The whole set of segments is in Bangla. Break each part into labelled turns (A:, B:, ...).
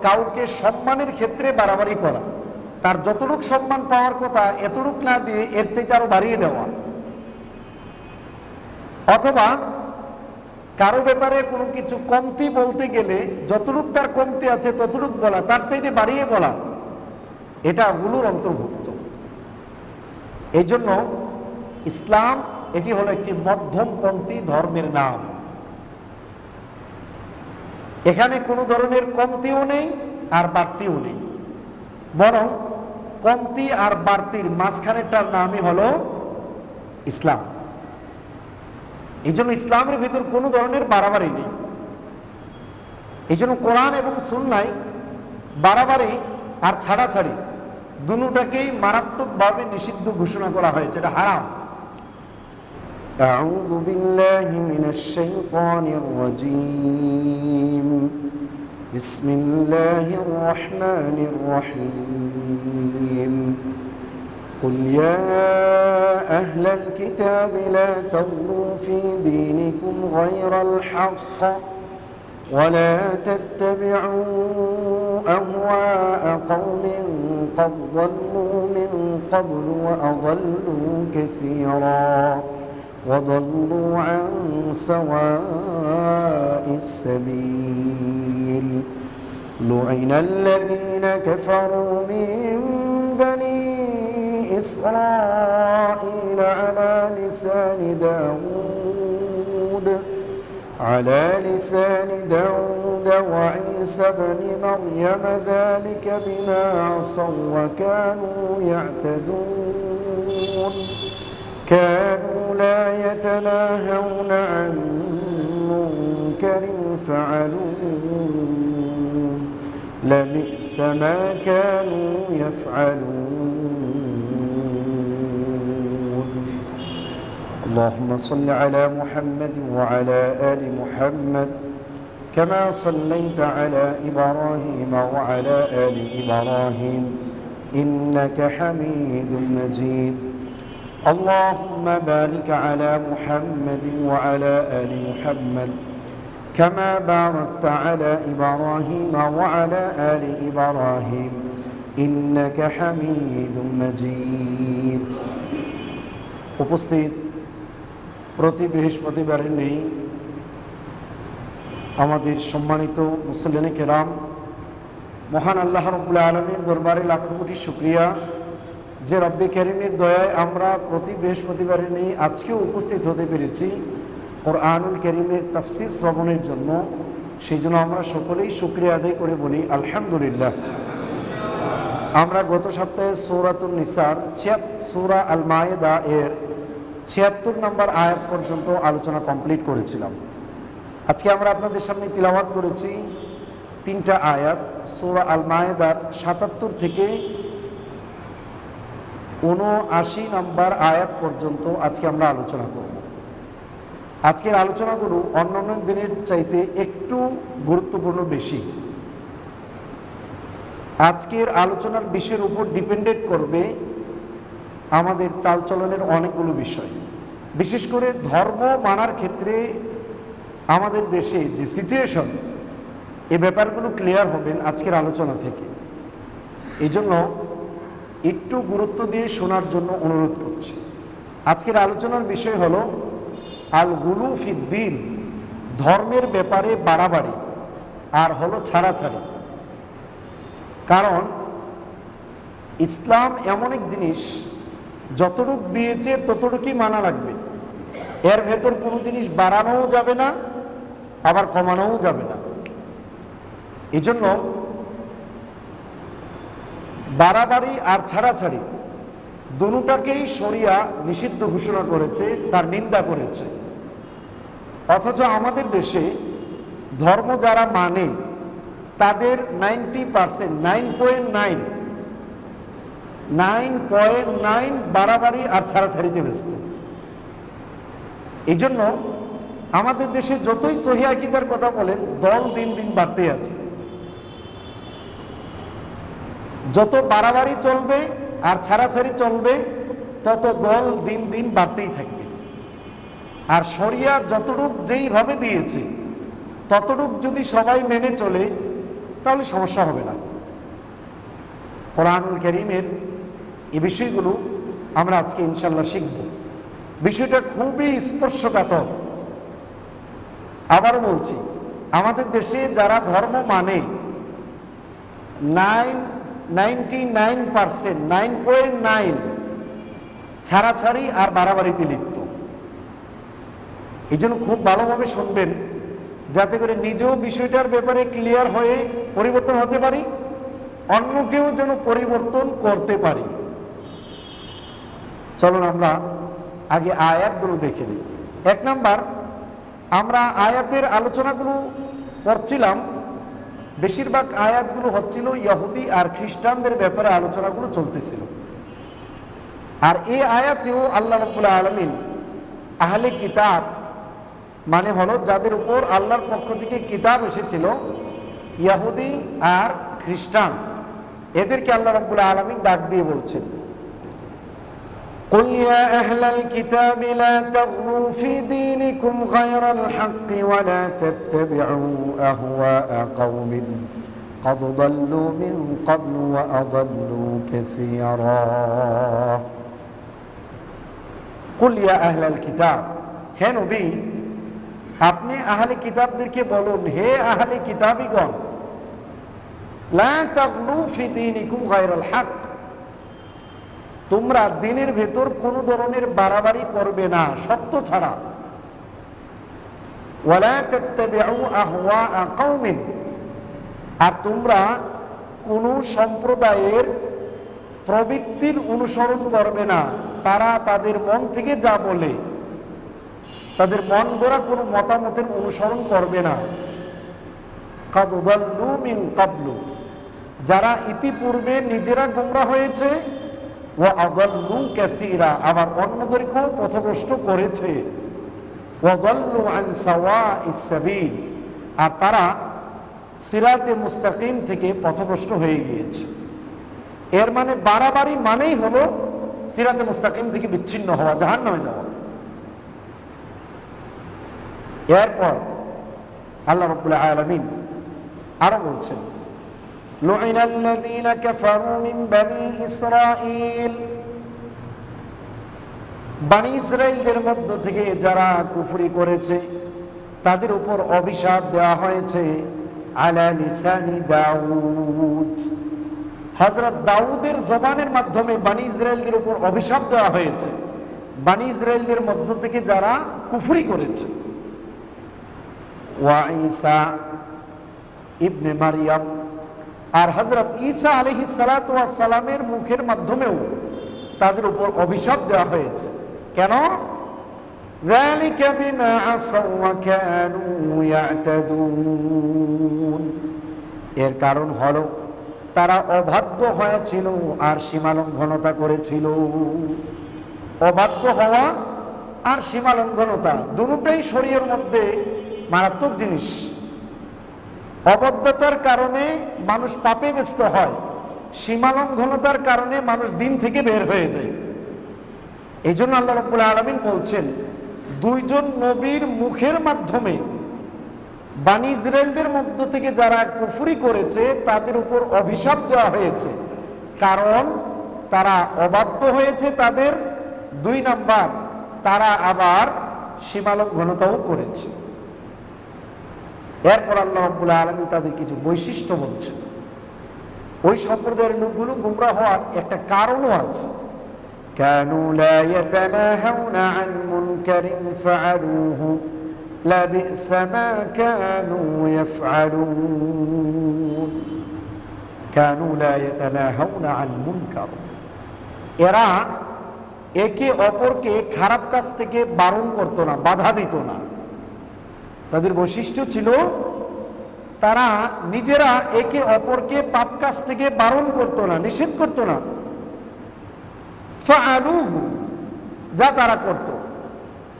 A: কাউকে সম্মানের ক্ষেত্রে বাড়াবাড়ি করা, তার যতটুক সম্মান পাওয়ার কথা এতটুক না দিয়ে এর চাইতে আরো বাড়িয়ে দেওয়া, অথবা কারো ব্যাপারে কোনো কিছু কমতি বলতে গেলে যতটুক তার কমতি আছে ততটুক বলা, তার চাইতে বাড়িয়ে বলা, এটা গুলোর অন্তর্ভুক্ত। এই জন্য ইসলাম এটি হলো একটি মধ্যমপন্থী ধর্মের নাম। এখানে কোনো ধরনের কমতিও নেই আর বাড়তিও নেই, বরং কমতি আর বাড়তির মাঝখানেরটার নামই হলো ইসলাম। এই জন্য ইসলামের ভিতর কোনো ধরনের বাড়াবাড়ি নেই। এই জন্য কোরআন এবং সুন্নায় বাড়াবাড়ি আর ছাড়াছাড়ি দুটোটাকেই মারাত্মকভাবে নিষিদ্ধ ঘোষণা করা হয়েছে, এটা হারাম।
B: أعوذ بالله من الشيطان الرجيم بسم الله الرحمن الرحيم قل يا أهل الكتاب لا تغلوا في دينكم غير الحق ولا تتبعوا أهواء قوم قد ضلوا من قبل وأضلوا كثيرا وضلوا عن سواء السبيل لعن الذين كفروا من بني إسرائيل على لسان داود وعيسى بن مريم ذلك بما عصوا وكانوا يعتدون كانوا لا يتناهون عن منكر فعلوه لبئس ما كانوا يفعلون اللهم صل على محمد وعلى آل محمد كما صليت على إبراهيم وعلى آل إبراهيم إنك حميد مجيد اللهم بارك على محمد وعلى آل محمد كما باركت على إبراهيم وعلى آل إبراهيم إنك حميد مجيد উপস্থিত প্রতি বৃহস্পতিবারের নেই আমাদের সম্মানিত মুসল্লিনে কেরাম, মহান আল্লাহ রাব্বুল আলামিনের দরবারে লাখো কোটি শুকরিয়া যে রব্বে কারীমের দয়ায় আমরা প্রতি বৃহস্পতিবারে নেই আজকেও উপস্থিত হতে পেরেছি কোরআনুল কারীমের তাফসীর শ্রবণের জন্য। সেই জন্য আমরা সকলেই শুকরিয়া আদায় করে বলি আলহামদুলিল্লাহ। আমরা গত সপ্তাহে সূরাতুন নিসার সূরা আল মায়েদা এর ৭৬ নম্বর আয়াত পর্যন্ত আলোচনা কমপ্লিট করেছিলাম। আজকে আমরা আপনাদের সামনে তিলাওয়াত করেছি ৩টা আয়াত সূরা আল মায়েদার ৭৭ থেকে ৭৯ নম্বর আয়াত পর্যন্ত আজকে আমরা আলোচনা করব। আজকের আলোচনাগুলো অন্যান্য দিনের চাইতে একটু গুরুত্বপূর্ণ বেশি। আজকের আলোচনার বিষয়ের উপর ডিপেন্ডেন্ট করবে আমাদের চালচলনের অনেকগুলো বিষয়, বিশেষ করে ধর্ম মানার ক্ষেত্রে আমাদের দেশে যে সিচুয়েশন, এই ব্যাপারগুলো ক্লিয়ার হবেন আজকের আলোচনা থেকে। এই জন্য একটু গুরুত্ব দিয়ে শোনার জন্য অনুরোধ করছি। আজকের আলোচনার বিষয় হলো আল গুলু ফিদ্দিন, ধর্মের ব্যাপারে বাড়াবাড়ি আর হলো ছাড়াছাড়ি। কারণ ইসলাম এমন এক জিনিস যতটুক দিয়েছে ততটুকুই মানা লাগবে, এর ভেতর কোনো জিনিস বাড়ানোও যাবে না আবার কমানোও যাবে না। এই জন্য বাড়াবাড়ি আর ছাড়াছাড়ি দুটাকেই শরিয়া নিষিদ্ধ ঘোষণা করেছে, তার নিন্দা করেছে। অথচ আমাদের দেশে ধর্ম যারা মানে তাদের 90%, 9.9 বাড়াবাড়ি আর ছাড়াছাড়িতে ব্যস্ত। এই জন্য আমাদের দেশে যতই সহিহ আকীদার কথা বলেন, দল দিন দিন বাড়তে আছে। যত বাড়াবাড়ি চলবে আর ছাড়াছাড়ি চলবে তত দল দিন দিন বাড়তেই থাকবে। আর শরিয়া যতটুক যেইভাবে দিয়েছে ততটুক যদি সবাই মেনে চলে
A: তাহলে সমস্যা হবে না। কোরআনুল কারীমের এই বিষয়গুলো আমরা আজকে ইনশাল্লাহ শিখব। বিষয়টা খুবই স্পর্শকাতর। আবারও বলছি, আমাদের দেশে যারা ধর্ম মানে 99% 9.9 ছাড়াছাড়ি আর বাড়াবাড়িতে লিপ্ত। এই জন্য খুব ভালোভাবে শুনবেন, যাতে করে নিজেও বিষয়টার ব্যাপারে ক্লিয়ার হয়ে পরিবর্তন হতে পারি, অন্যকেও যেন পরিবর্তন করতে পারি। চলুন আমরা আগে আয়াতগুলো দেখে নিই। 1 নাম্বার, আমরা আয়াতের আলোচনাগুলো করছিলাম, বেশিরভাগ আয়াতগুলো হচ্ছিল ইহুদি আর খ্রিস্টানদের ব্যাপারে আলোচনাগুলো চলতেছিল। আর এই আয়াতেও আল্লাহ রাব্বুল আলামিন আহলে কিতাব মানে হলো যাদের উপর আল্লাহর পক্ষ থেকে কিতাব এসেছিল, ইহুদি আর খ্রিস্টান, এদেরকে আল্লাহ রাব্বুল আলামিন ডাক দিয়ে বলছেন, قل يا أهل الكتاب لا تغلوا في دينكم غير الحق ولا تتبعوا أهواء قوم قد ضلوا من قبل وأضلوا كثيرا قل يا أهل الكتاب হে নবী, আপনি আহলে কিতাবদেরকে বলুন, হে আহলে কিতাবীগণ, লা তাগলু ফি দীনিকুম গায়রাল হক, তোমরা দিনের ভেতর কোনো ধরনের বাড়াবাড়ি করবে না সত্য ছাড়া। ওয়ালা তাত্তাবিউ আহওয়া কওমিন, আর তোমরা কোনো সম্প্রদায়ের প্রবৃত্তির অনুসরণ করবে না, তারা তাদের মন থেকে যা বলে, তাদের মন গড়া কোনো মতামতের অনুসরণ করবে না। কাদ দাল্লু মিন ক্বাবলু, যারা ইতিপূর্বে নিজেরা গোমরা হয়েছে, ওয়া আদাল্লু কাসীরা, আবার অন্যদেরকেও পথভ্রষ্ট করেছে। ওয়া দাল্লু আন সাওয়াইস সাবিল, আর তারা সিরাতে মুস্তাকিম থেকে পথভ্রষ্ট হয়ে গিয়েছে। এর মানে বাড়াবাড়ি মানেই হলো সিরাতে মুস্তাকিম থেকে বিচ্ছিন্ন হওয়া, জাহান্নামে যাওয়া। এরপর আল্লাহ রাব্বুল আলামিন আরো বলছেন, লুইনাল্লাযীনা কাফারু মিন বানি ইসরাঈল, বানি ইসরাঈলদের মধ্য থেকে যারা কুফরি করেছে তাদের উপর অভিশাপ দেওয়া হয়েছে। আলা লিসানি দাউদ, হযরত দাউদের জবানের মাধ্যমে বানি ইসরাঈলদের উপর অভিশাপ দেওয়া হয়েছে, বানি ইসরাঈলদের মধ্য থেকে যারা কুফরি করেছে। ওয়া ঈসা ইবনে মারইয়াম, আর হযরত ঈসা আলাইহিস সালাতু ওয়াস সালামের মুখের মাধ্যমেও তাদের উপর অভিশাপ দেওয়া হয়েছে। কেন? যালিকা বিমা আসাউ ওয়া কানু ইয়াতাদুন, এর কারণ হলো তারা অবাধ্য হয়েছিল আর সীমালঙ্ঘনতা করেছিল। অবাধ্য হওয়া আর সীমালঙ্ঘনতা দুটোই শরীয়তের মধ্যে মারাত্মক জিনিস। অবদ্ধতার কারণে মানুষ পাপে ব্যস্ত হয়, সীমালঙ্ঘনতার কারণে মানুষ দিন থেকে বের হয়ে যায়। এই জন্য আল্লাহ রাব্বুল আলামিন বলছেন, দুইজন নবীর মুখের মাধ্যমে বানি ইসরাঈলদের মধ্য থেকে যারা কুফরি করেছে তাদের উপর অভিশাপ দেওয়া হয়েছে, কারণ তারা অবাধ্য হয়েছে। তাদের 2 নাম্বার, তারা আবার সীমালঙ্ঘনতাও করেছে। এরপর আল্লাহ রাব্বুল আলামিন তাদের কিছু বৈশিষ্ট্য বলছেন। ওই সম্প্রদায়ের লোকগুলো গুমরা হওয়ার একটা কারণও আছে। কানু লা ইয়াতানাহাউনা আন মুনকারিন ফাআলুহু লাবিসা মা কানু ইয়াফআলুন। কানু লা ইয়াতানাহাউনা আন মুনকার, এরা একে অপরকে খারাপ কাজ থেকে বারণ করত না, বাধা দিত না। তাদের বৈশিষ্ট্য ছিল তারা নিজেরা একে অপরকে পাপ কাজ থেকে বারণ করতো না, নিষেধ করতো না। ফাআলুহু, যা তারা করত,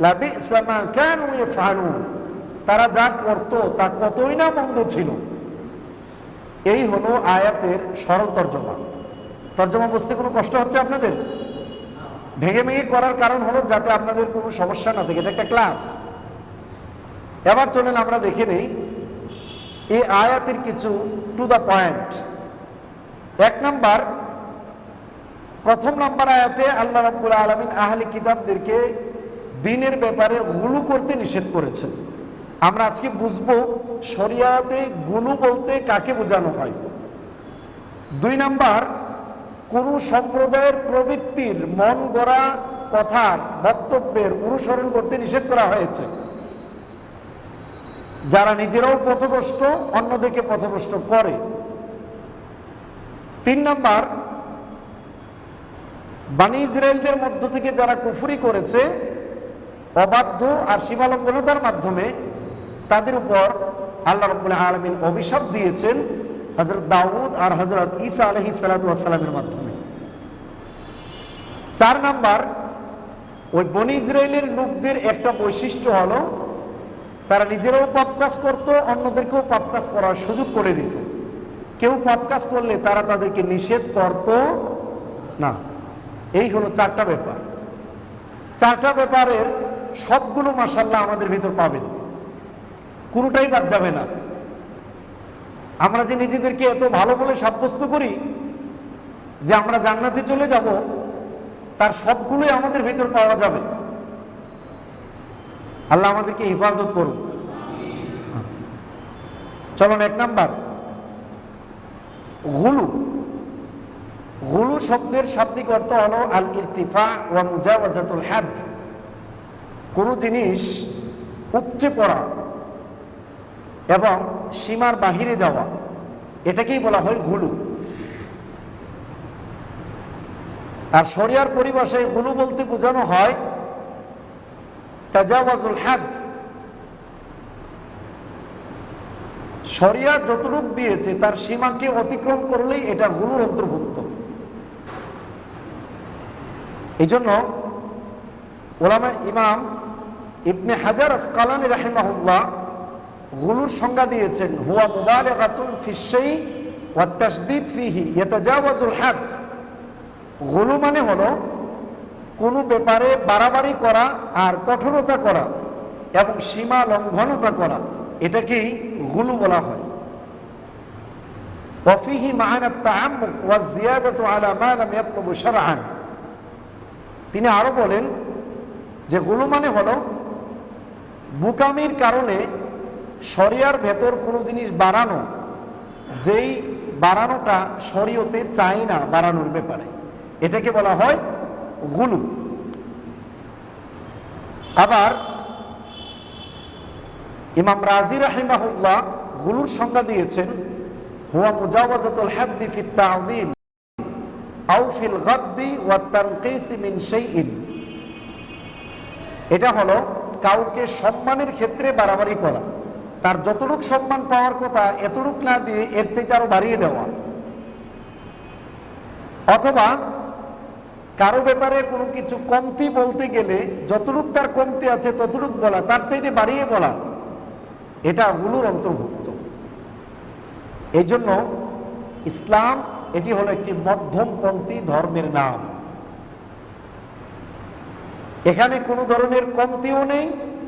A: লাবিসা মা কানু ইয়াফআলুন, তারা যা করত তা কতই না মন্দ ছিল। এই হলো আয়াতের সরল তর্জমা। তর্জমা বুঝতে কোনো কষ্ট হচ্ছে আপনাদের? ভেঙে ভেঙে করার কারণ হলো যাতে আপনাদের কোনো সমস্যা না থাকে, এটা একটা ক্লাস। এবার চলেন আমরা দেখে নেই এই আয়াতের কিছু টু দ্য পয়েন্ট। এক নাম্বার, প্রথম নাম্বার আয়াতে আল্লাহ রাব্বুল আলামিন আহলে কিতাবদেরকে দ্বীনের ব্যাপারে গুলু করতে নিষেধ করেছেন। আমরা আজকে বুঝবো শরিয়াতে গুলু বলতে কাকে বোঝানো হয়। দুই নাম্বার, কোন সম্প্রদায়ের প্রবৃত্তির মন গড়া কথার বক্তব্যের অনুসরণ করতে নিষেধ করা হয়েছে, যারা নিজেরাও পথভ্রষ্ট অন্যদেরকে পথভ্রষ্ট করে। তিন নাম্বার, বনী ইসরায়েলদের মধ্য থেকে যারা কুফরি করেছে অবাধ্য আর সীমালঙ্ঘনতার মাধ্যমে, তাদের উপর আল্লাহ রাব্বুল আলামিন অভিশাপ দিয়েছেন হযরত দাউদ আর হযরত ঈসা আলাইহিস সালাতু ওয়াস সালামের মাধ্যমে। চার নাম্বার, ওই বনী ইসরায়েলের লোকদের একটা বৈশিষ্ট্য হলো তারা নিজেরাও পাপ কাজ করত, অন্যদেরকেও পাপ কাজ করার সুযোগ করে দিত। কেউ পাপ কাজ করলে তারা তাদেরকে নিষেধ করত না। এই হলো চারটা ব্যাপার। চারটা ব্যাপারের সবগুলো মাশাআল্লাহ আমাদের ভিতর পাবেন, কোনোটাই বাদ যাবে না। আমরা যে নিজেদেরকে এত ভালো বলে সাব্যস্ত করি যে আমরা জান্নাতে চলে যাব, তার সবগুলোই আমাদের ভিতর পাওয়া যাবে। আল্লাহ আমাদেরকে হেফাজত করুক। চলুন, এক নাম্বার, গুলু। গুলু শব্দের শাব্দিক অর্থ হলো আল ইরতিফা ওয়া মুজাওয়াজাতুল হাদ। কোনো জিনিস উপচে পড়া এবং সীমার বাহিরে যাওয়া, এটাকেই বলা হয় গুলু। আর শরিয়ার পরিভাষায় গুলু বলতে বোঝানো হয় তাজাওয়াজুল হাদ। শরিয়া যতটুক দিয়েছে তার সীমাকে অতিক্রম করলেই এটা গুলুর অন্তর্ভুক্ত। এই জন্য ওলামা ইমাম ইবনে হাজার আসকালানী রাহিমাহুল্লাহ গুলুর সংজ্ঞা দিয়েছেন, হুয়া মুবালাগাতুন ফিশ শাই ওয়া তাশদীদ ফিহি ইয়াতাজাওয়াজুল হাদ। গুলু মানে হলো কোনো ব্যাপারে বাড়াবাড়ি করা আর কঠোরতা করা এবং সীমা লঙ্ঘনতা করা, এটাকেই গুলু বলা হয়। ওয়া ফিহি মা'না আত-তা'আম্মুক ওয়া যিয়াদাতু আলা মা লাম ইয়াতলুবু শারআন। তিনি আরো বলেন যে গুলু মানে হলো বুকামির কারণে শরিয়ার ভেতর কোনো জিনিস বাড়ানো, যেই বাড়ানোটা শরীয়তে চাই না বাড়ানোর ব্যাপারে, এটাকে বলা হয় গুলু। আবার ইমাম রাজি রাহিমাহুল্লাহ গুলুর সংজ্ঞা দিয়েছেন, হুয়া মুজাওয়াজাতুল হাদ্দি ফিত তা'যীম আও ফিল গাদ্দি ওয়া তানকিস মিন শাইইন। এটা হলো কাউকে সম্মানের ক্ষেত্রে বাড়াবাড়ি করা, তার যতটুক সম্মান পাওয়ার কথা এতটুক না দিয়ে এর চাইতে আরো বাড়িয়ে দেওয়া, অথবা কারো ব্যাপারে কোনো কিছু কমতি বলতে গেলে যতটুক তার কমতি আছে ততটুক বলা, তার চাইতে বাড়িয়ে বলা, এটা গুলুর অন্তর্ভুক্ত। এই জন্য ইসলাম এটি হলো একটি মধ্যমপন্থী ধর্মের নাম। এখানে কোনো ধরনের কমতিও নেই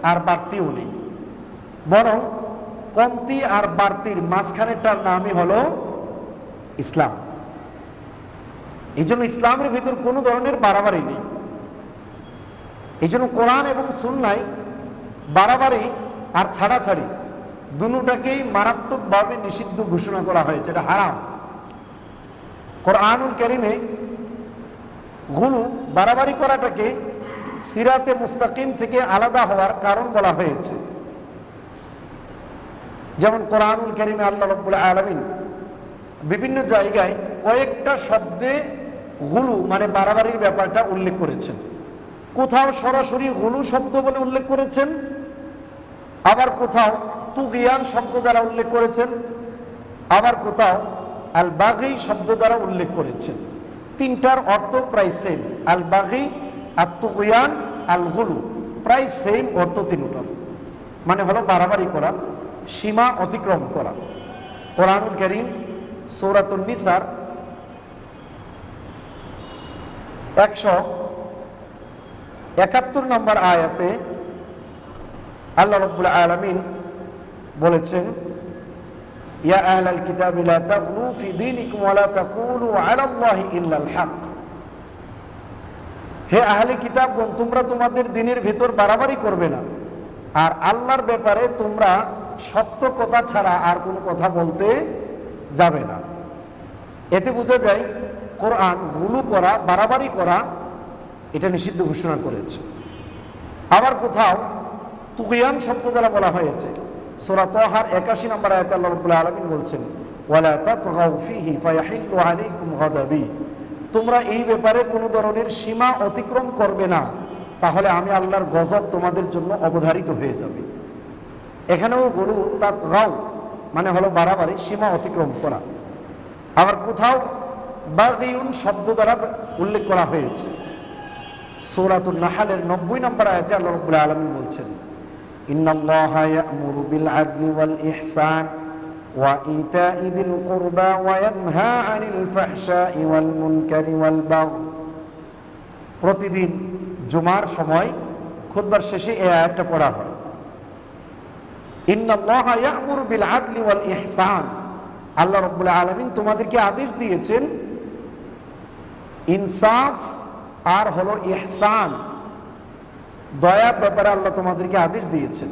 A: আর বাড়তিও নেই, বরং কমতি আর বাড়তির মাঝখানেরটার নামই হলো ইসলাম। এই জন্য ইসলামের ভিতর কোনো ধরনের বাড়াবাড়ি নেই। এই জন্য কোরআন এবং সুন্নায় বাড়াবাড়ি আর ছাড়াছাড়ি দুটোটাকেই মারাত্মকভাবে নিষিদ্ধ ঘোষণা করা হয়েছে, এটা হারাম। কোরআনুল কারীমে গুলু বাড়াবাড়ি করাটাকে সিরাতে মুস্তাকিম থেকে আলাদা হওয়ার কারণ বলা হয়েছে। যেমন কোরআনুল কারীমে আল্লাহ রাব্বুল আলামিন বিভিন্ন জায়গায় কয়েকটা শব্দে গুলু মানে বাড়াবাড়ির ব্যাপারটা উল্লেখ করেছেন। কোথাও সরাসরি গুলু শব্দ বলে উল্লেখ করেছেন, আবার কোথাও তুগিয়ান শব্দ দ্বারা উল্লেখ করেছেন, আবার কোথাও আল বাগি শব্দ দ্বারা উল্লেখ করেছেন। তিনটার অর্থ প্রায় সেম, আল বাগি, আর তুগিয়ান, আল গুলু, প্রায় সেম অর্থ তিনটার, মানে হলো বাড়াবাড়ি করা, সীমা অতিক্রম করা। কোরআনুল কারীম সূরাতুন নিসার 171 নম্বর আয়াতে আল্লাহ রাব্বুল আলামিন বলেছেন,
B: ইয়া আহলাল কিতাবি লা তাগলু ফি দীনিকুম ওয়া লা তাকুলু আলাল্লাহি ইল্লাল হক। হে আহলে কিতাবগণ, তোমরা তোমাদের দ্বীনের ভিতর বাড়াবাড়ি করবে না, আর আল্লাহর ব্যাপারে তোমরা সত্য কথা ছাড়া আর কোনো কথা বলতে যাবে না। এতে বোঝা যায় কোরআন গুলু করা, বাড়াবাড়ি করা এটা নিষিদ্ধ ঘোষণা করেছে। আবার কোথাও তুগিয়ান শব্দ দ্বারা বলা হয়েছে। সূরা তাহার ৮১ নম্বর আয়াতে আল্লাহ রাব্বুল আলামিন বলছেন, ওয়ালা তাতগাউ ফীহি ফায়াহিল্লু আলাইকুম গাদাবি। তোমরা এই ব্যাপারে কোনো ধরনের সীমা অতিক্রম করবে না, তাহলে আমি আল্লাহর গজব তোমাদের জন্য অবধারিত হয়ে যাবে। এখানেও গুলু তাতগাউ মানে হলো বাড়াবাড়ি, সীমা অতিক্রম করা। আবার কোথাও বাগিউন শব্দ দ্বারা উল্লেখ করা হয়েছে। সূরাতুন নাহলের ৯০ নম্বর আয়াতে আল্লাহ রাব্বুল আলামিন বলছেন, ইন্নাল্লাহা ইয়া'মুরু বিল আদলি ওয়াল ইহসান ওয়া ইতাই যিল কুরবা ওয়া ইয়ানহা আনিল ফাহশাই ওয়াল মুনকারি ওয়াল বাগই। প্রতিদিন জুমার সময় খুতবার শেষে এই আয়াতটা পড়া হয়। ইন্নাল্লাহা ইয়া'মুরু বিল আদলি ওয়াল ইহসান, আল্লাহ রাব্বুল আলামিন তোমাদেরকে আদেশ দিয়েছেন ইনসাফ আর হলো ইহসান, দয়ার ব্যাপারে আল্লাহ তোমাদেরকে আদেশ দিয়েছেন।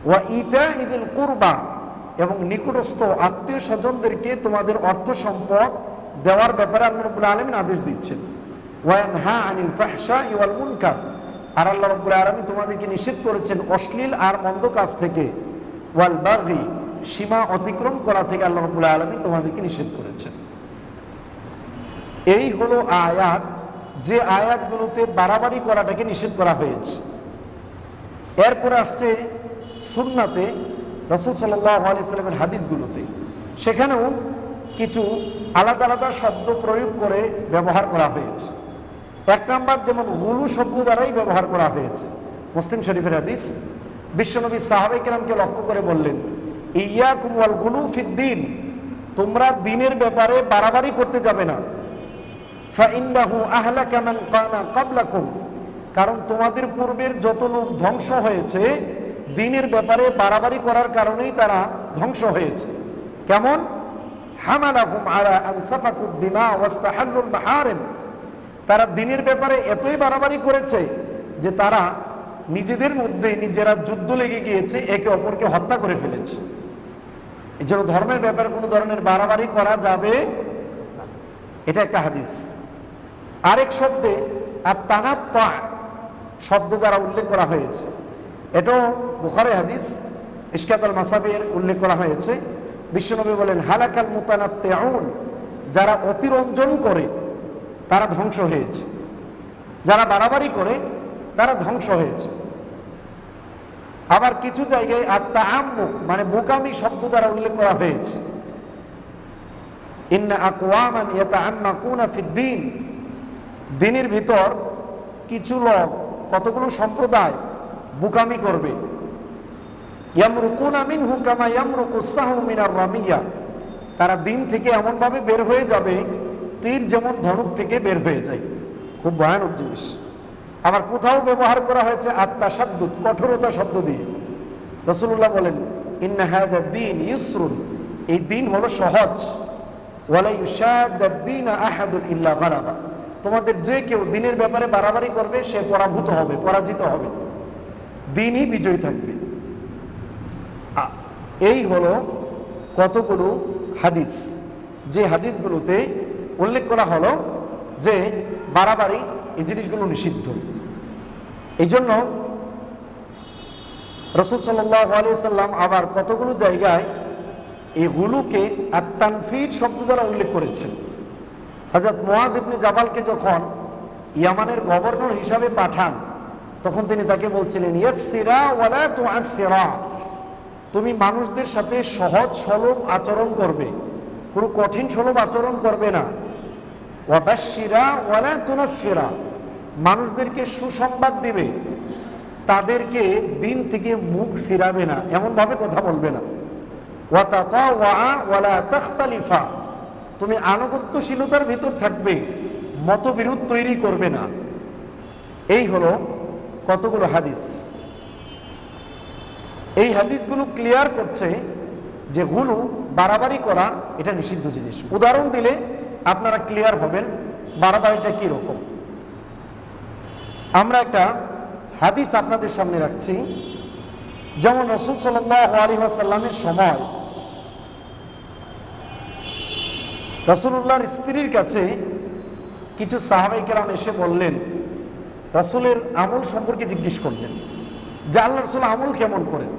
B: ওয়া ইতাই যিল কুরবা, এবং নিকটস্থ আত্মীয় স্বজনদেরকে তোমাদের অর্থ সম্পদ দেওয়ার ব্যাপারে আল্লাহ রাব্বুল আলামিন আদেশ দিচ্ছেন। ওয়া ইয়ানহা আনিল ফাহশাই ওয়াল মুনকার, আর আল্লাহ রাব্বুল আলামিন তোমাদেরকে নিষেধ করেছেন অশ্লীল আর মন্দ কাজ থেকে। ওয়াল বাগি, সীমা অতিক্রম করা থেকে আল্লাহ রাব্বুল আলামিন তোমাদেরকে নিষেধ করেছেন। এই হলো আয়াত, যে আয়াতগুলোতে বাড়াবাড়ি করাটাকে নিষেধ করা হয়েছে। এরপরে আসছে সুন্নাতে রাসূল সাল্লাল্লাহু আলাইহি সাল্লামের হাদিসগুলোতে, সেখানেও কিছু আলাদা আলাদা শব্দ প্রয়োগ করে ব্যবহার করা হয়েছে। এক নাম্বার যেমন গুলু শব্দ দ্বারাই ব্যবহার করা হয়েছে। মুসলিম শরীফের হাদিস, বিশ্বনবী সাহাবায়ে কেরামকে লক্ষ্য করে বললেন, ইয়াকুম ওয়াল গুলু ফিদ্দিন, তোমরা দ্বীনের ব্যাপারে বাড়াবাড়ি করতে যাবে না। ফাইন্নাহু আহলাকা মান কানা ক্বাবলাকুম, কারণ তোমাদের পূর্বের যত লোক ধ্বংস হয়েছে দ্বীনের ব্যাপারে বাড়াবাড়ি করার কারণেই তারা ধ্বংস হয়েছে। কেমন? হামালাহুম আলা আন সাফাকুদ দিমা ওয়াস্তাহাল্লুল মাহারিম, তারা দ্বীনের ব্যাপারে এতই বাড়াবাড়ি করেছে যে তারা নিজেদের মধ্যে নিজেরা যুদ্ধ লেগে গিয়েছে, একে অপরকে হত্যা করে ফেলেছে। এই জন্য ধর্মের ব্যাপারে কোনো ধরনের বাড়াবাড়ি করা যাবে না। এটা একটা হাদিস। আরেক শব্দে আত-তানাত্তা শব্দ দ্বারা উল্লেখ করা হয়েছে। এটাও বুখারী হাদিস, ইশকাতুল মাসাবির উল্লেখ করা হয়েছে। বিশ্বনবী বলেন, হালাকাল মুতানাত্তিউন, যারা অতিরঞ্জন করে তারা ধ্বংস হয়েছে, যারা বাড়াবাড়ি করে তারা ধ্বংস হয়েছে। আবার কিছু জায়গায় আত-তাআম্মুক মানে বোকামি শব্দ দ্বারা উল্লেখ করা হয়েছে। ইন্না আকওয়ামান ইয়াতাআম্মাকুনা ফিদ্দীন, দ্বীনের ভিতর কিছু লোক, কতগুলো সম্প্রদায় বোকামি করবে। ইয়ামরুকুনা মিনহু কামা ইয়ামরুকুস সাহমু মিনার রামিয়া, তারা দ্বীন থেকে এমনভাবে বের হয়ে যাবে তীর যেমন ধনুক থেকে বের হয়ে যায়। খুব ভয়ানক জিনিস। আবার কোথাও ব্যবহার করা হয়েছে আত-তাশাদ্দুদ, কঠোরতা শব্দ দিয়ে। রাসূলুল্লাহ বলেন, ইন্না হাযাদ দ্বীন ইউসরুন, এই দ্বীন হলো সহজ। ওয়ালা ইউশাদ্দাদ দ্বীন আহাদুন ইল্লা গালাবা, তোমাদের যে কেউ দ্বীনের ব্যাপারে বাড়াবাড়ি করবে সে পরাভূত হবে, পরাজিত হবে, দ্বীনই বিজয়ী থাকবে। এই হলো কতগুলো হাদিস, যে হাদিসগুলোতে উল্লেখ করা হলো যে বাড়াবাড়ি এই জিনিসগুলো নিষিদ্ধ। এই জন্য রাসূল সাল্লাল্লাহু আলাইহি সাল্লাম আবার কতগুলো জায়গায় এই গুলুকে আত-তানফির শব্দ দ্বারা উল্লেখ করেছেন। হযরত মুআয ইবনে জাবালকে যখন ইয়ামানের গভর্নর হিসাবে পাঠান, তখন তিনি তাকে বলছিলেন, ইয়াসসিরা ওয়ালা তুআসসিরা, তুমি মানুষদের সাথে সহজ সরল আচরণ করবে, কোনো কঠিন সুলভ আচরণ করবে না। ওয়াবাশশিরা ওয়ালা তুনাফফিরা, মানুষদেরকে সুসংবাদ দিবে, তাদেরকে দ্বীন থেকে মুখ ফিরাবে না, এমনভাবে কথা বলবে না। ওয়াতাতাওয়া ওয়ালা তাখতালিফা, তুমি আনুগত্যশীলতার ভিতর থাকবে, মতবিরোধ তৈরি করবে না। এই হলো কতগুলো হাদিস। এই হাদিসগুলো ক্লিয়ার করছে যে গুলু
A: বাড়াবাড়ি করা এটা নিষিদ্ধ জিনিস। উদাহরণ দিলে আপনারা ক্লিয়ার হবেন বাড়াবাড়িটা কি রকম। আমরা একটা হাদিস আপনাদের সামনে রাখছি। যেমন রাসূল সাল্লাল্লাহু আলাইহি ওয়াসাল্লামের সময় রাসূলুল্লাহর স্ত্রীর কাছে কিছু সাহাবায়ে কেরাম এসে বললেন, রাসূলের আমল সম্পর্কে জিজ্ঞেস করলেন যে আল্লাহ রাসূল আমল কেমন করেন।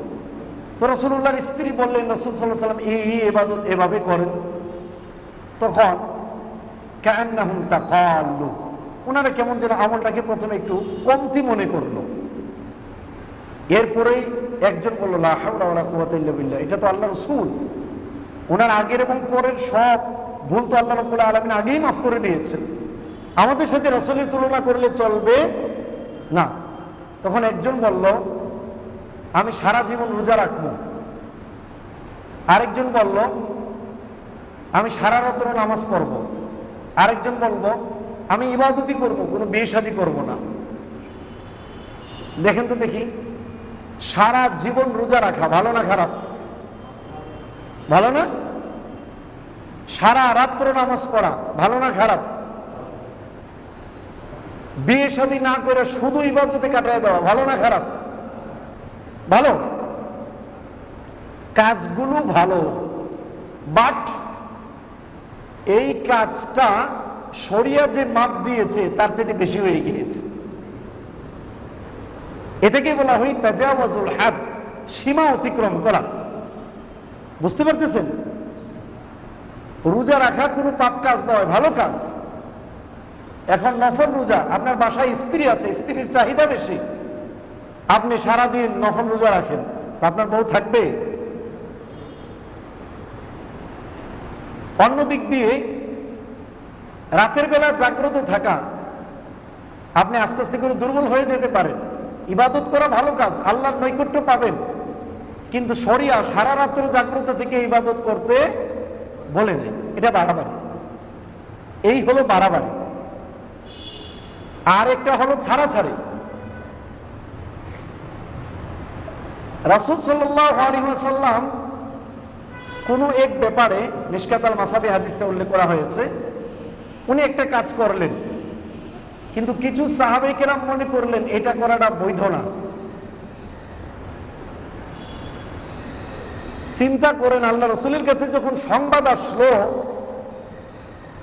A: তো রাসূলুল্লাহর স্ত্রী বললেন, রাসূল সাল্লাল্লাহু আলাইহি ওয়াসাল্লাম এই ইবাদত এভাবে করেন। তখন কান্নাহুম তাকাল্লু, ওনারা কেমন যেন আমলটাকে প্রথমে একটু কমতি মনে করলো। এরপরেই একজন বলল, লা হাওলা ওয়ালা কুওয়াতা ইল্লা বিল্লাহ, এটা তো আল্লাহর রাসূল, ওনার আগের এবং পরের সব ভুল তো আল্লাহ রাব্বুল আলামিন আগেই মাফ করে দিয়েছেন, আমাদের সাথে রাসূলের তুলনা করলে চলবে না। তখন একজন বলল, আমি সারা জীবন রোজা রাখবো। আরেকজন বলল, আমি সারা রাত্র নামাজ পড়ব। আরেকজন বলবো, আমি ইবাদতই করব, কোনো বিয়ে শাদী করবো না। দেখেন তো দেখি, সারা জীবন রোজা রাখা ভালো না খারাপ? ভালো না? সারা রাত্র নামাজ পড়া ভালো না খারাপ? বিয়ে শাদী না করে শুধু ইবাদতে কাটায় দেওয়া ভালো না খারাপ? ভালো। কাজগুলো ভালো, বাট এই কাজটা শরিয়া যে মাপ দিয়েছে তার চেয়ে বেশি হয়ে গিয়েছে। এটাকে বলা হয় তাজাওয়াজুল হাদ, সীমা অতিক্রম করা। বুঝতে পারতেছেন? রোজা রাখা কোনো পাপ কাজ নয়, ভালো কাজ। এখন নফল রোজা, আপনার বাসায় স্ত্রী আছে, স্ত্রীর চাহিদা বেশি, আপনি সারাদিন নফল রোজা রাখেন, তা আপনার বউ থাকবে? অন্য দিক দিয়ে রাতের বেলা জাগ্রত থাকা, আপনি আস্তে আস্তে করে দুর্বল হয়ে যেতে পারেন। ইবাদত করা ভালো কাজ, আল্লাহর নৈকট্য পাবেন, কিন্তু শরিয়া সারা রাত্র জাগ্রত থেকে ইবাদত করতে বলে নেই, এটা বাড়াবাড়ি। এই হলো বাড়াবাড়ি। আর একটা হলো ছাড়াছাড়ি। রাসূল সাল্লাল্লাহু আলাইহি ওয়াসাল্লাম কোনো এক ব্যাপারে, মিশকাতুল মাসাবি হাদিসটা উল্লেখ করা হয়েছে, উনি একটা কাজ করলেন, কিন্তু কিছু সাহাবায়ে কেরাম মনে করলেন এটা করাটা বৈধ না। চিন্তা করেন, আল্লাহ রাসূলের কাছে যখন সংবাদ আসলো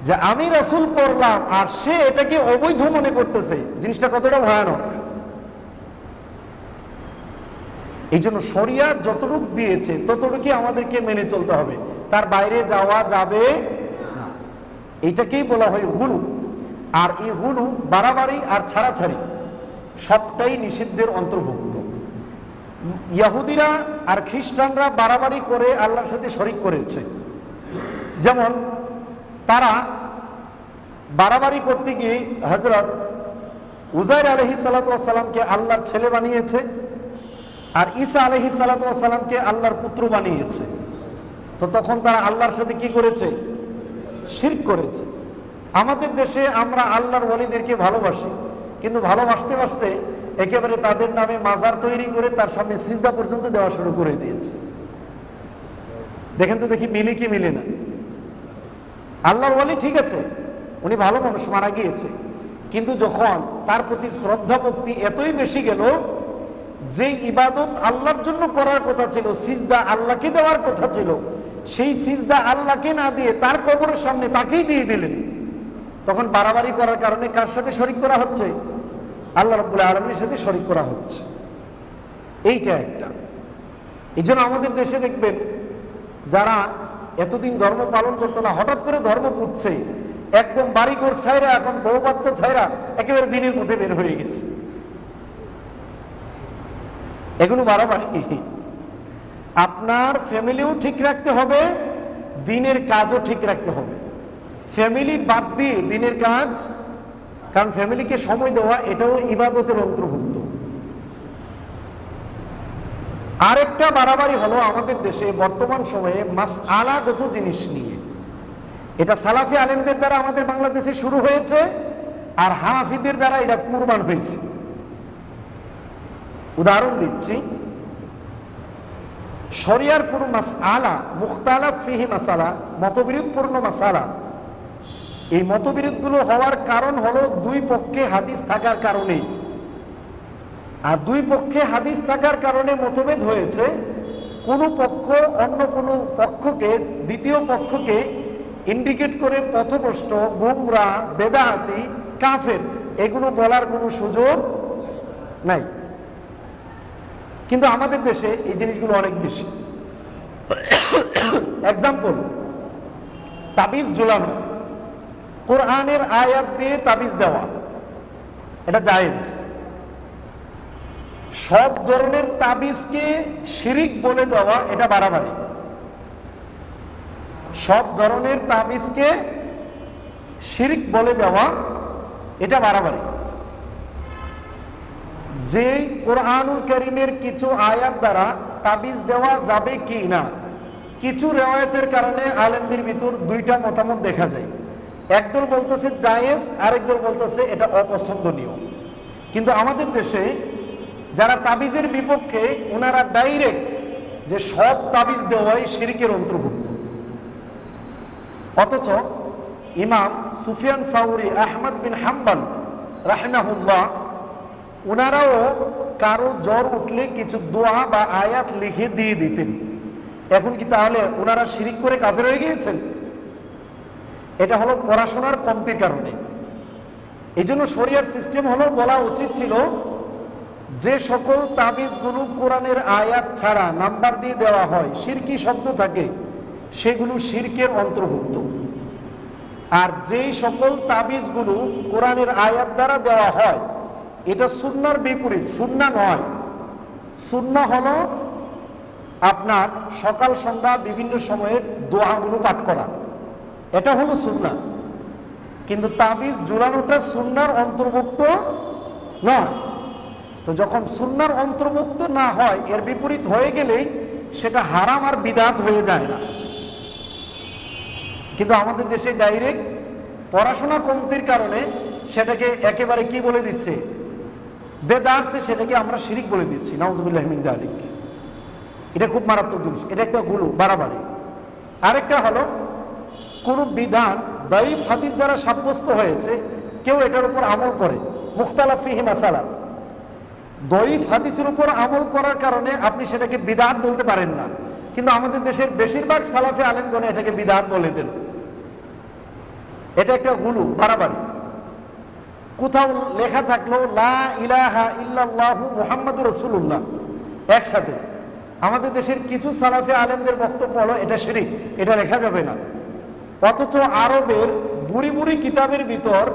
A: যে আমি রাসূল করলাম আর সে এটাকে অবৈধ মনে করতেছে, জিনিসটা কতটা ভয়ানক। এই জন্য শরিয়া যতটুকু দিয়েছে ততটুকু আমাদেরকে মেনে চলতে হবে, তার বাইরে যাওয়া যাবে না। এইটাকেই বলা হয় গুলু। আর এই গুলু, বাড়াবাড়ি আর ছাড়াছাড়ি সবটাই নিষিদ্ধের অন্তর্ভুক্ত। ইহুদিরা আর খ্রিস্টানরা বাড়াবাড়ি করে আল্লাহর সাথে শরীক করেছে। যেমন তারা বাড়াবাড়ি করতে গিয়ে হযরত উযাইর আলাইহিস সালাতু ওয়াস সালামকে আল্লাহর ছেলে বানিয়েছে, আর ঈসা আলাইহিস সালাতু ওয়াস সালামকে আল্লাহর পুত্র বানিয়েছে। তো তখন তারা আল্লাহর সাথে কি করেছে? শিরক করেছে। আমাদের দেশে আমরা আল্লাহর ওলিদেরকে ভালোবাসি, কিন্তু ভালোবাসতে বাসতে একেবারে তাদের নামে মাজার তৈরি করে তার সামনে সিজদা পর্যন্ত দেওয়া শুরু করে দিয়েছে। দেখেন তো দেখি, মিলে কি মিলে না? আল্লাহর ওলি ঠিক আছে, উনি ভালো মানুষ, মারা গিয়েছে, কিন্তু যখন তার প্রতি শ্রদ্ধা ভক্তি এতই বেশি গেল যে ইবাদত আল্লাহর জন্য করার কথা ছিল, সিজদা আল্লাহকে দেওয়ার কথা ছিল, সেই সিজদা আল্লাহকে না দিয়ে তার কবরের সামনে তাকেই দিয়ে দিলেন। তখন বাড়াবাড়ি করার কারণে কার সাথে শরীক করা হচ্ছে? আল্লাহ রাব্বুল আলামিনের সাথে শরীক করা হচ্ছে। এইটা একটা। এই জন্য আমাদের দেশে দেখবেন যারা এতদিন ধর্ম পালন করতো না, হঠাৎ করে ধর্ম পুচ্ছে, একদম বাড়িঘর ছাইরা, এখন বউ বাচ্চা ছাইরা একেবারে দিনের মধ্যে বের হয়ে গেছে। এগুলো বাড়াবাড়ি। আপনার ফ্যামিলিও ঠিক রাখতে হবে, দিনের কাজও ঠিক রাখতে হবে। ফ্যামিলি বাদ দিয়ে দিনের কাজ, কারণ ফ্যামিলিকে সময় দেওয়া এটাও ইবাদতের অন্তর্ভুক্ত। আরেকটা বাড়াবাড়ি হলো আমাদের দেশে বর্তমান সময়ে মাসআলাগত জিনিস নিয়ে। এটা সালাফি আলেমদের দ্বারা আমাদের বাংলাদেশে শুরু হয়েছে, আর হানাফিদের দ্বারা এটা কুরবান হয়েছে। উদাহরণ দিচ্ছি, শরিয়ার কোনো মাসআলা মুখতালাফ ফিহি মাসালা, মতবিরোধপূর্ণ মাসালা, এই মতবিরোধগুলো হওয়ার কারণ হলো দুই পক্ষে হাদিস থাকার কারণে। আর দুই পক্ষে হাদিস থাকার কারণে মতভেদ হয়েছে। কোনো পক্ষ অন্য কোনো পক্ষকে, দ্বিতীয় পক্ষকে ইন্ডিকেট করে পথভ্রষ্ট, গুমরা, বেদাহাতি, কাফের এগুলো বলার কোনো সুযোগ নাই। কিন্তু আমাদের দেশে এই জিনিসগুলো অনেক বেশি। এক্সাম্পল, তাবিজ ঝুলানো, কোরআনের আয়াত দিয়ে তাবিজ দেওয়া, এটা জায়েজ। সব ধরনের তাবিজকে শিরিক বলে দেওয়া এটা বাড়াবাড়ি। সব ধরনের তাবিজকে শিরিক বলে দেওয়া এটা বাড়াবাড়ি। যে কোরআনুল কারীমের কিছু আয়াত দ্বারা তাবিজ দেওয়া যাবে কি না, কিছু রেওয়ায়তের কারণে আলেমদের ভিতর দুইটা মতামত দেখা যায়। একদল বলতেছে জায়েজ, আরেক দল বলতেছে এটা অপছন্দনীয়। কিন্তু আমাদের দেশে যারা তাবিজের বিপক্ষে, ওনারা ডাইরেক্ট যে সব তাবিজ দেওয়াই শিরকের অন্তর্ভুক্ত। অথচ ইমাম সুফিয়ান সাউরি, আহমদ বিন হাম্বল রাহিমাহুল্লাহ, ওনারাও কারো জ্বর উঠলে কিছু দোয়া বা আয়াত লিখে দিয়ে দিতেন। এখন কি তাহলে ওনারা শিরিক করে কাফের হয়ে গিয়েছেন? এটা হলো পড়াশোনার কমতির কারণে। এই জন্য শরিয়ার সিস্টেম হলো, বলা উচিত ছিল যে সকল তাবিজগুলো কোরআনের আয়াত ছাড়া নাম্বার দিয়ে দেওয়া হয়, শিরকি শব্দ থাকে, সেগুলো শিরকের অন্তর্ভুক্ত। আর যেই সকল তাবিজগুলো কোরআনের আয়াত দ্বারা দেওয়া হয়, এটা সুন্নাহর বিপরীত, সুন্নাহ নয়। সুন্নাহ হলো আপনার সকাল সন্ধ্যা বিভিন্ন সময়ের দোয়াগুলো পাঠ করা, এটা হলো সুন্নাহ। কিন্তু তাবিজ ঝুলানোটা সুন্নাহর অন্তর্ভুক্ত নয়। তো যখন সুন্নাহর অন্তর্ভুক্ত না হয়, এর বিপরীত হয়ে গেলেই সেটা হারাম আর বিদআত হয়ে যায় না। কিন্তু আমাদের দেশে ডাইরেক্ট পড়াশোনা কমতির কারণে সেটাকে একেবারে কি বলে দিচ্ছে, বেদারসে সেটাকে আমরা শিরিক বলে দিচ্ছি। নাউজুবিল্লাহি মিন যালিক। এটা খুব মারাত্মক জিনিস, এটা একটা গুলো বাড়াবাড়ি। আরেকটা হলো, কোন বিধান দাইফ হাদিস দ্বারা সাব্যস্ত হয়েছে, কেউ এটার উপর আমল করে, মুখতালাফ ফিহি মাসালা, দইফ হাদিসের উপর আমল করার কারণে আপনি সেটাকে বিদআত বলতে পারেন না। কিন্তু আমাদের দেশের বেশিরভাগ সালাফে আলেমগণ এটাকে বিদআত বলে দেন। এটা একটা গুলো বাড়াবাড়ি। কোথাও লেখা থাকলো লা ইলাহা ইল্লাল্লাহু মুহাম্মাদুর রাসূলুল্লাহ একসাথে, আমাদের দেশের কিছু সালাফে আলেমদের বক্তব্য হলো এটা শিরিক, এটা লেখা যাবে না। অথচ আরবের বুড়ি বুড়ি কিতাবের ভিতর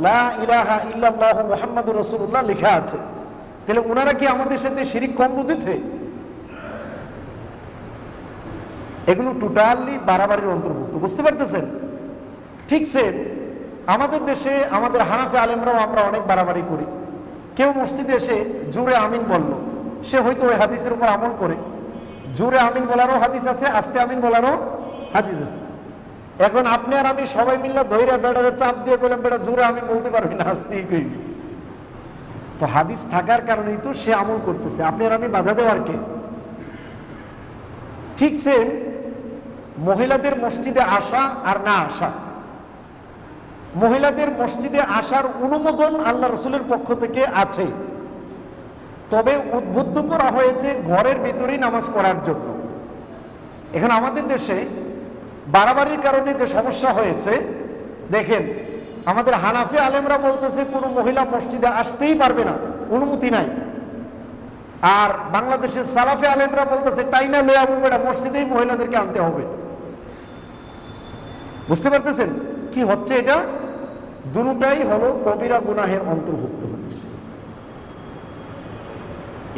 A: লা ইলাহা ইল্লাল্লাহু মুহাম্মাদুর রাসূলুল্লাহ লেখা আছে। তাহলে ওনারা কি আমাদের সাথে শিরিক কম বুঝেছে? এগুলো টোটালি বাড়াবাড়ির অন্তর্ভুক্ত, বুঝতে পারতেছেন? ঠিক সেম আমাদের দেশে আমাদের হানাফি আলেমরাও আমরা অনেক বাড়াবাড়ি করি। কেউ মসজিদে এসে জোরে আমিন বলল, সে হয়তো ওই হাদিসের উপর আমল করে। জোরে আমিন বলারও হাদিস আছে, আস্তে আমিন বলারও হাদিস আছে। এখন আপনি আর আমি সবাই মিল্লা ধৈর্য বেড়ারে চাপ দিয়ে বললাম, বেটা জোরে আমিন বলতে পারবি না, আস্তেই কইবি। তো হাদিস থাকার কারণেই তো সে আমল করতেছে, আপনি আর আমি বাধা দেওয়ার কে? ঠিক সেম মহিলাদের মসজিদে আসা আর না আসা। মহিলাদের মসজিদে আসার অনুমোদন আল্লাহ রসুলের পক্ষ থেকে আছে, তবে উদ্বুদ্ধ করা হয়েছে ঘরের ভিতরেই নামাজ পড়ার জন্য। এখন আমাদের দেশে বাড়াবাড়ির কারণে যে সমস্যা হয়েছে, দেখেন আমাদের হানাফি আলেমরা বলতেছে কোনো মহিলা মসজিদে আসতেই পারবে না, অনুমতি নাই। আর বাংলাদেশের সালাফি আলেমরা বলতেছে টাইনা লয়া মুবেটা মসজিদেই মহিলাদেরকে আনতে হবে। বুঝতে পারতেছেন কি হচ্ছে? এটা দুটাই হলো কবিরা গুনাহের অন্তর্ভুক্ত হচ্ছে।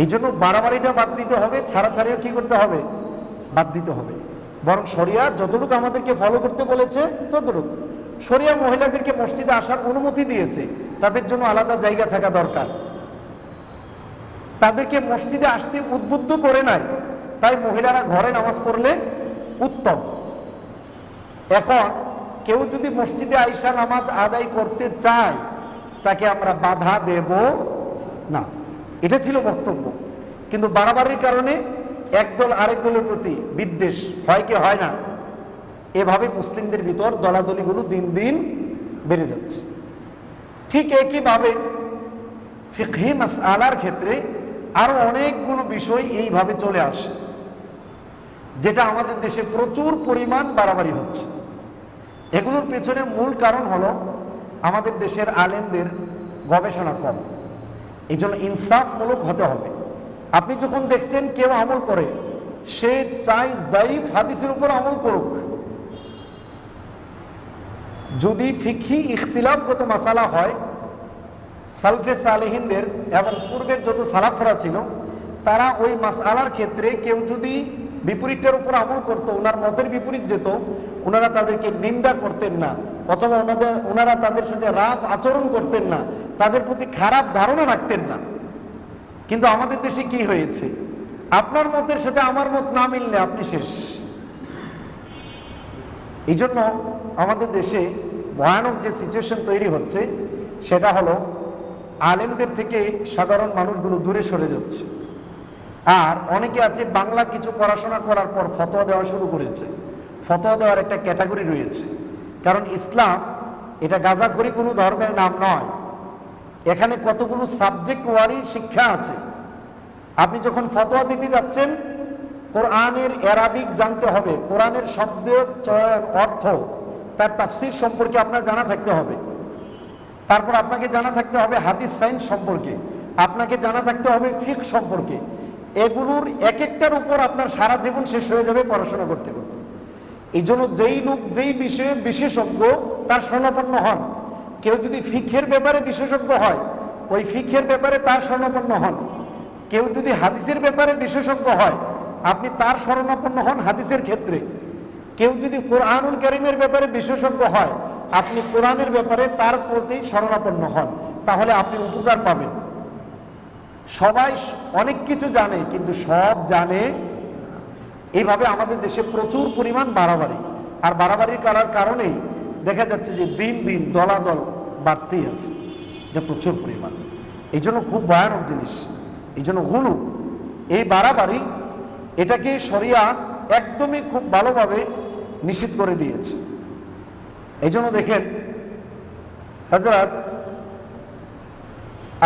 A: এই জন্য বাড়াবাড়িটা বাদ দিতে হবে, ছাড়াছাড়িও কি করতে হবে? বাদ দিতে হবে। বরং শরিয়া যতটুকু আমাদেরকে ফলো করতে বলেছে ততটুকু। শরিয়া মহিলাদেরকে মসজিদে আসার অনুমতি দিয়েছে, তাদের জন্য আলাদা জায়গা থাকা দরকার। তাদেরকে মসজিদে আসতে উদ্বুদ্ধ করে নাই, তাই মহিলারা ঘরে নামাজ পড়লে উত্তম। এখন কেউ যদি মসজিদে আইসা নামাজ আদায় করতে চায়, তাকে আমরা বাধা দেব না, এটা ছিল বক্তব্য। কিন্তু বাড়াবাড়ির কারণে একদল আরেক দলের প্রতি বিদ্বেষ হয় কি হয় না? এভাবে মুসলিমদের ভিতর দলাদলিগুলো দিন দিন বেড়ে যাচ্ছে। ঠিক একইভাবে ফিকহি মাসআলার ক্ষেত্রে আরো অনেকগুলো বিষয় এইভাবে চলে আসে, যেটা আমাদের দেশে প্রচুর পরিমাণ বাড়াবাড়ি হচ্ছে। এগুলোর পেছনে মূল কারণ হলো আমাদের দেশের আলেমদের গবেষণা কম। এই জন্য ইনসাফমূলক হতে হবে। আপনি যখন দেখছেন কেউ আমল করে, সে চাইজ দাইফ হাদিসের উপর আমল করুক। যদি ফিকহি ইখতিলাফগত মাসালা হয়, সালফে সালেহিনদের এবং পূর্বের যত সালাফরা ছিল, তারা ওই মাসআলার ক্ষেত্রে কেউ যদি বিপরীতের উপর আমল করতো, ওনার মতের বিপরীত যেত, ওনারা তাদেরকে নিন্দা করতেন না, অথবা ওনারা তাদের সাথে রাফ আচরণ করতেন না, তাদের প্রতি খারাপ ধারণা রাখতেন না। কিন্তু আমাদের দেশে কি হয়েছে? আপনার মতের সাথে আমার মত না মিললে আপনি শেষ। এই জন্য আমাদের দেশে ভয়ানক যে সিচুয়েশন তৈরি হচ্ছে, সেটা হলো আলেমদের থেকে সাধারণ মানুষগুলো দূরে সরে যাচ্ছে। আর অনেকে আছে বাংলা কিছু পড়াশোনা করার পর ফতোয়া দেওয়া শুরু করেছে। ফতোয়া দেওয়ার একটা ক্যাটাগরি রয়েছে, কারণ ইসলাম এটা গাঁজাখড়ি কোনো ধর্মের নাম নয়। এখানে কতগুলো সাবজেক্ট ওয়ারি শিক্ষা আছে। আপনি যখন ফতোয়া দিতে যাচ্ছেন, কোরআনের অ্যারাবিক জানতে হবে, কোরআনের শব্দের চয়ন, অর্থ, তার তাফসির সম্পর্কে আপনার জানা থাকতে হবে। তারপর আপনাকে জানা থাকতে হবে হাদিস সায়েন্স সম্পর্কে, আপনাকে জানা থাকতে হবে ফিকহ সম্পর্কে। এগুলোর এক একটার উপর আপনার সারা জীবন শেষ হয়ে যাবে পড়াশোনা করতে করতে। এই জন্য যেই লোক যেই বিষয়ে বিশেষজ্ঞ, তার শরণাপন্ন হন। কেউ যদি ফিকহের ব্যাপারে বিশেষজ্ঞ হয়, ওই ফিকহের ব্যাপারে তার শরণাপন্ন হন। কেউ যদি হাদিসের ব্যাপারে বিশেষজ্ঞ হয়, আপনি তার শরণাপন্ন হন হাদিসের ক্ষেত্রে। কেউ যদি কোরআনুল কারীমের ব্যাপারে বিশেষজ্ঞ হয়, আপনি কোরআনের ব্যাপারে তার প্রতি শরণাপন্ন হন, তাহলে আপনি উপকার পাবেন। সবাই অনেক কিছু জানে, কিন্তু সব জানে। এইভাবে আমাদের দেশে প্রচুর পরিমাণ বাড়াবাড়ি, আর বাড়াবাড়ির করার কারণেই দেখা যাচ্ছে যে দিন দিন দলাদল বাড়তেই আছে। এটা প্রচুর পরিমাণ, এই জন্য খুব ভয়ানক জিনিস। এই জন্য গুলু, এই বাড়াবাড়ি, এটাকে শরিয়া একদমই খুব ভালোভাবে নিষিদ্ধ করে দিয়েছে। এই জন্য দেখেন হযরত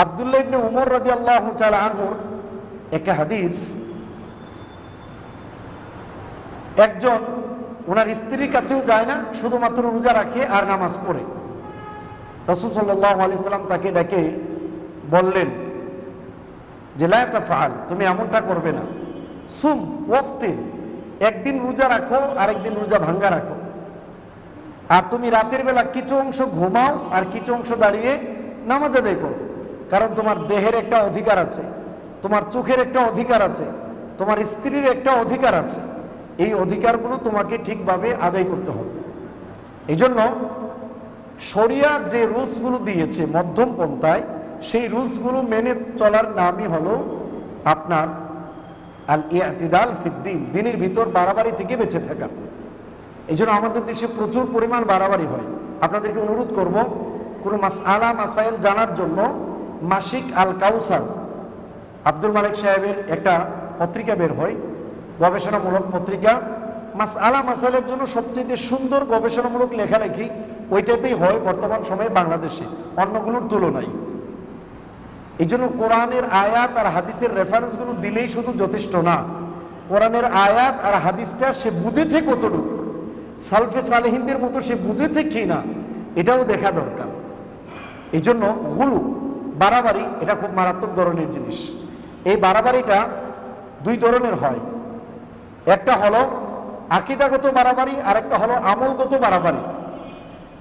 A: আব্দুল্লাহ ইবনে উমর রাদিয়াল্লাহু তাআলা আনহুর একটা হাদিস, একজন ওনার স্ত্রীর কাছেও যায় না, শুধুমাত্র রোজা রাখে আর নামাজ পড়ে। রাসূল সাল্লাল্লাহু আলাইহি সাল্লাম তাকে ডেকে বললেন যে লা তাফআল, তুমি এমনটা করবে না। সুম ওয়াফতির, একদিন রোজা রাখো আরেকদিন রোজা ভাঙ্গা রাখো। আর তুমি রাতের বেলা কিছু অংশ ঘুমাও আর কিছু অংশ দাঁড়িয়ে নামাজ আদায় করো। কারণ তোমার দেহের একটা অধিকার আছে, তোমার চোখের একটা অধিকার আছে, তোমার স্ত্রীর একটা অধিকার আছে। এই অধিকারগুলো তোমাকে ঠিকভাবে আদায় করতে হবে। এই জন্য শরিয়া যে রুলসগুলো দিয়েছে মধ্যম পন্থায়, সেই রুলসগুলো মেনে চলার নামই হলো আপনার আল ইতিদাল ফিদ্দিন, দিনের ভিতর বাড়াবাড়ি থেকে বেঁচে থাকা। এই জন্য আমাদের দেশে প্রচুর পরিমাণ বাড়াবাড়ি হয়। আপনাদেরকে অনুরোধ করব, কোনো মাসআলা মাসাইল জানার জন্য মাসিক আল কাউসার, আব্দুল মালিক সাহেবের একটা পত্রিকা বের হয়, গবেষণামূলক পত্রিকা। মাসআলা মাসাইলের জন্য সবচেয়ে সুন্দর গবেষণামূলক লেখালেখি ওইটাতেই হয় বর্তমান সময়ে বাংলাদেশে, অন্যগুলোর তুলনায়। এই জন্য কোরআনের আয়াত আর হাদিসের রেফারেন্সগুলো দিলেই শুধু যথেষ্ট না, কোরআনের আয়াত আর হাদিসটা সে বুঝেছে কতটুকু, সালফে সালেহিনদের মতো সে বুঝেছে কি না, এটাও দেখা দরকার। এই জন্য গুলু, বাড়াবাড়ি, এটা খুব মারাত্মক ধরনের জিনিস। এই বাড়াবাড়িটা দুই ধরনের হয়, একটা হলো আকীদাগত বাড়াবাড়ি আর একটা হলো আমলগত বাড়াবাড়ি।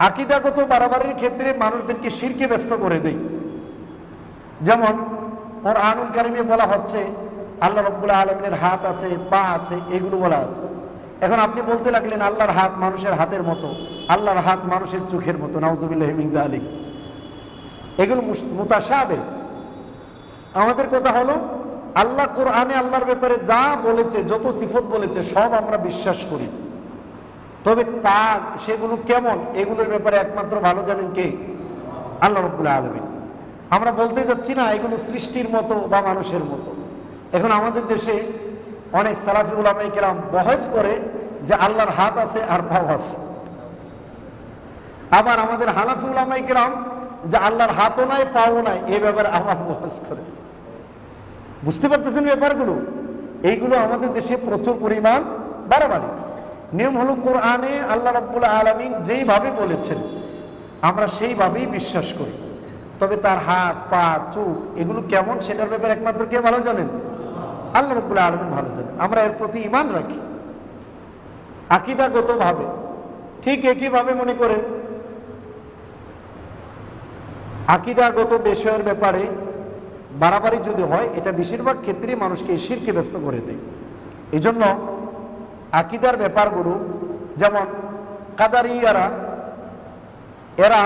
A: আকীদাগত বাড়াবাড়ির ক্ষেত্রে মানুষদেরকে শিরকে ব্যস্ত করে দেয়। যেমন কোরআনুল কারীমে বলা হচ্ছে আল্লাহ রাব্বুল আলামিনের হাত আছে, পা আছে, এগুলো বলা আছে। এখন আপনি বলতে লাগলেন আল্লাহর হাত মানুষের হাতের মতো, আল্লাহর হাত মানুষের চোখের মতো, নাউযুবিল্লাহি মিন যালিক। এগুলো মুতাশাবিহ। আমাদের কথা হলো আল্লাহ কোরআনে আল্লাহর ব্যাপারে যা বলেছে, যত সিফত বলেছে, সব আমরা বিশ্বাস করি। তবে তা সেগুলো কেমন, এগুলোর ব্যাপারে একমাত্র ভালো জানেন কে? আল্লাহ রাব্বুল আলামিন। আমরা বলতে যাচ্ছি না এগুলো সৃষ্টির মতো বা মানুষের মতো। এখন আমাদের দেশে অনেক সালাফি উলামায়ে কেরাম বহস করে যে আল্লাহর হাত আছে আর পাও আছে। আবার আমাদের হানাফি উলামায়ে কেরাম যে আল্লাহর হাতও নাই পাও নাই এই ব্যাপারে আবার বহস করে। বুঝতে পারতেছেন ব্যাপারগুলো? এইগুলো আমাদের দেশে প্রচুর পরিমাণ বাড়াবাড়ি। নিয়ম হলো কোরআনে আল্লাহ রাব্বুল আলামিন যেইভাবে বলেছেন আমরা সেইভাবেই বিশ্বাস করি, তবে তার হাত পা চোখ এগুলো কেমন সেটার ব্যাপারে একমাত্র কে ভালো জানেন? আল্লাহ রাব্বুল আলামিন ভালো জানেন। আমরা এর প্রতি ঈমান রাখি আকীদাগতভাবে। ঠিক একইভাবে মনে করেন আকীদাগত বিষয়ের ব্যাপারে বাড়াবাড়ি যদি হয় এটা বেশিরভাগ ক্ষেত্রেই মানুষকে শিরকে ব্যস্ত করে দেয়। এই জন্য আকীদার ব্যাপারগুলো, যেমন কাদারিয়ারা, এরা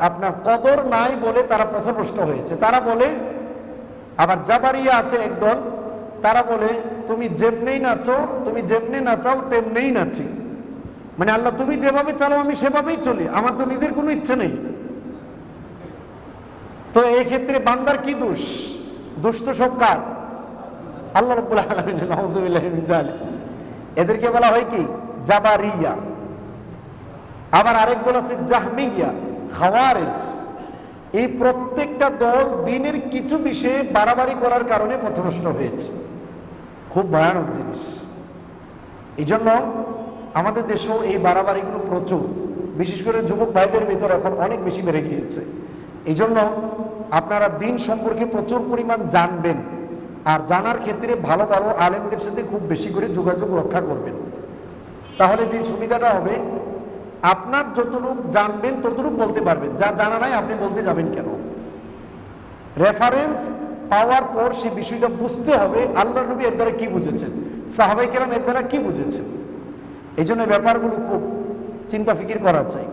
A: আপনার কদর নাই বলে তারা পথভ্রষ্ট হয়েছে। তারা বলে, আবার জাবারিয়া আছে একদল, তারা বলে তুমি যেমনেই নাচো, তুমি যেমনি নাচাও তেমনেই নাচি, মানে আল্লাহ তুমি যেভাবে চালাও আমি সেভাবেই চলি, আমার তো নিজের কোনো ইচ্ছে নেই। তো এই ক্ষেত্রে বান্দার কি দোষ? দোষ তো সব কার? আল্লাহ রাব্বুল আলামিন। নাউযুবিল্লাহি মিন যালিক। এদেরকে বলা হয় কি? জাবারিয়া। আবার আরেক দল আছে জাহমিয়া, খাওয়ারিজ। এই প্রত্যেকটা দল দিনের কিছু বিষয়ে বাড়াবাড়ি করার কারণে পথভ্রষ্ট হয়েছে। খুব ভয়ানক জিনিস। এই জন্য আমাদের দেশেও এই বাড়াবাড়িগুলো প্রচুর, বিশেষ করে যুবক ভাইদের ভিতর এখন অনেক বেশি বেড়ে গিয়েছে। এই জন্য আপনারা দিন সম্পর্কে প্রচুর পরিমাণ জানবেন, আর জানার ক্ষেত্রে ভালো ভালো আলেমদের সাথে খুব বেশি করে যোগাযোগ রক্ষা করবেন। তাহলে যে সুবিধাটা হবে, আপনার যতটুক জানবেন ততটুক বলতে পারবেন, যা জানা নাই আপনি বলতে যাবেন কেন? রেফারেন্স পাওয়ার পর সে বিষয়টা বুঝতে হবে আল্লাহর নবী এর দ্বারা কি বুঝেছেন, সাহাবায়ে কেরাম এর দ্বারা কি বুঝেছেন। এই জন্য ব্যাপারগুলো খুব চিন্তা ফিকির করা চাই।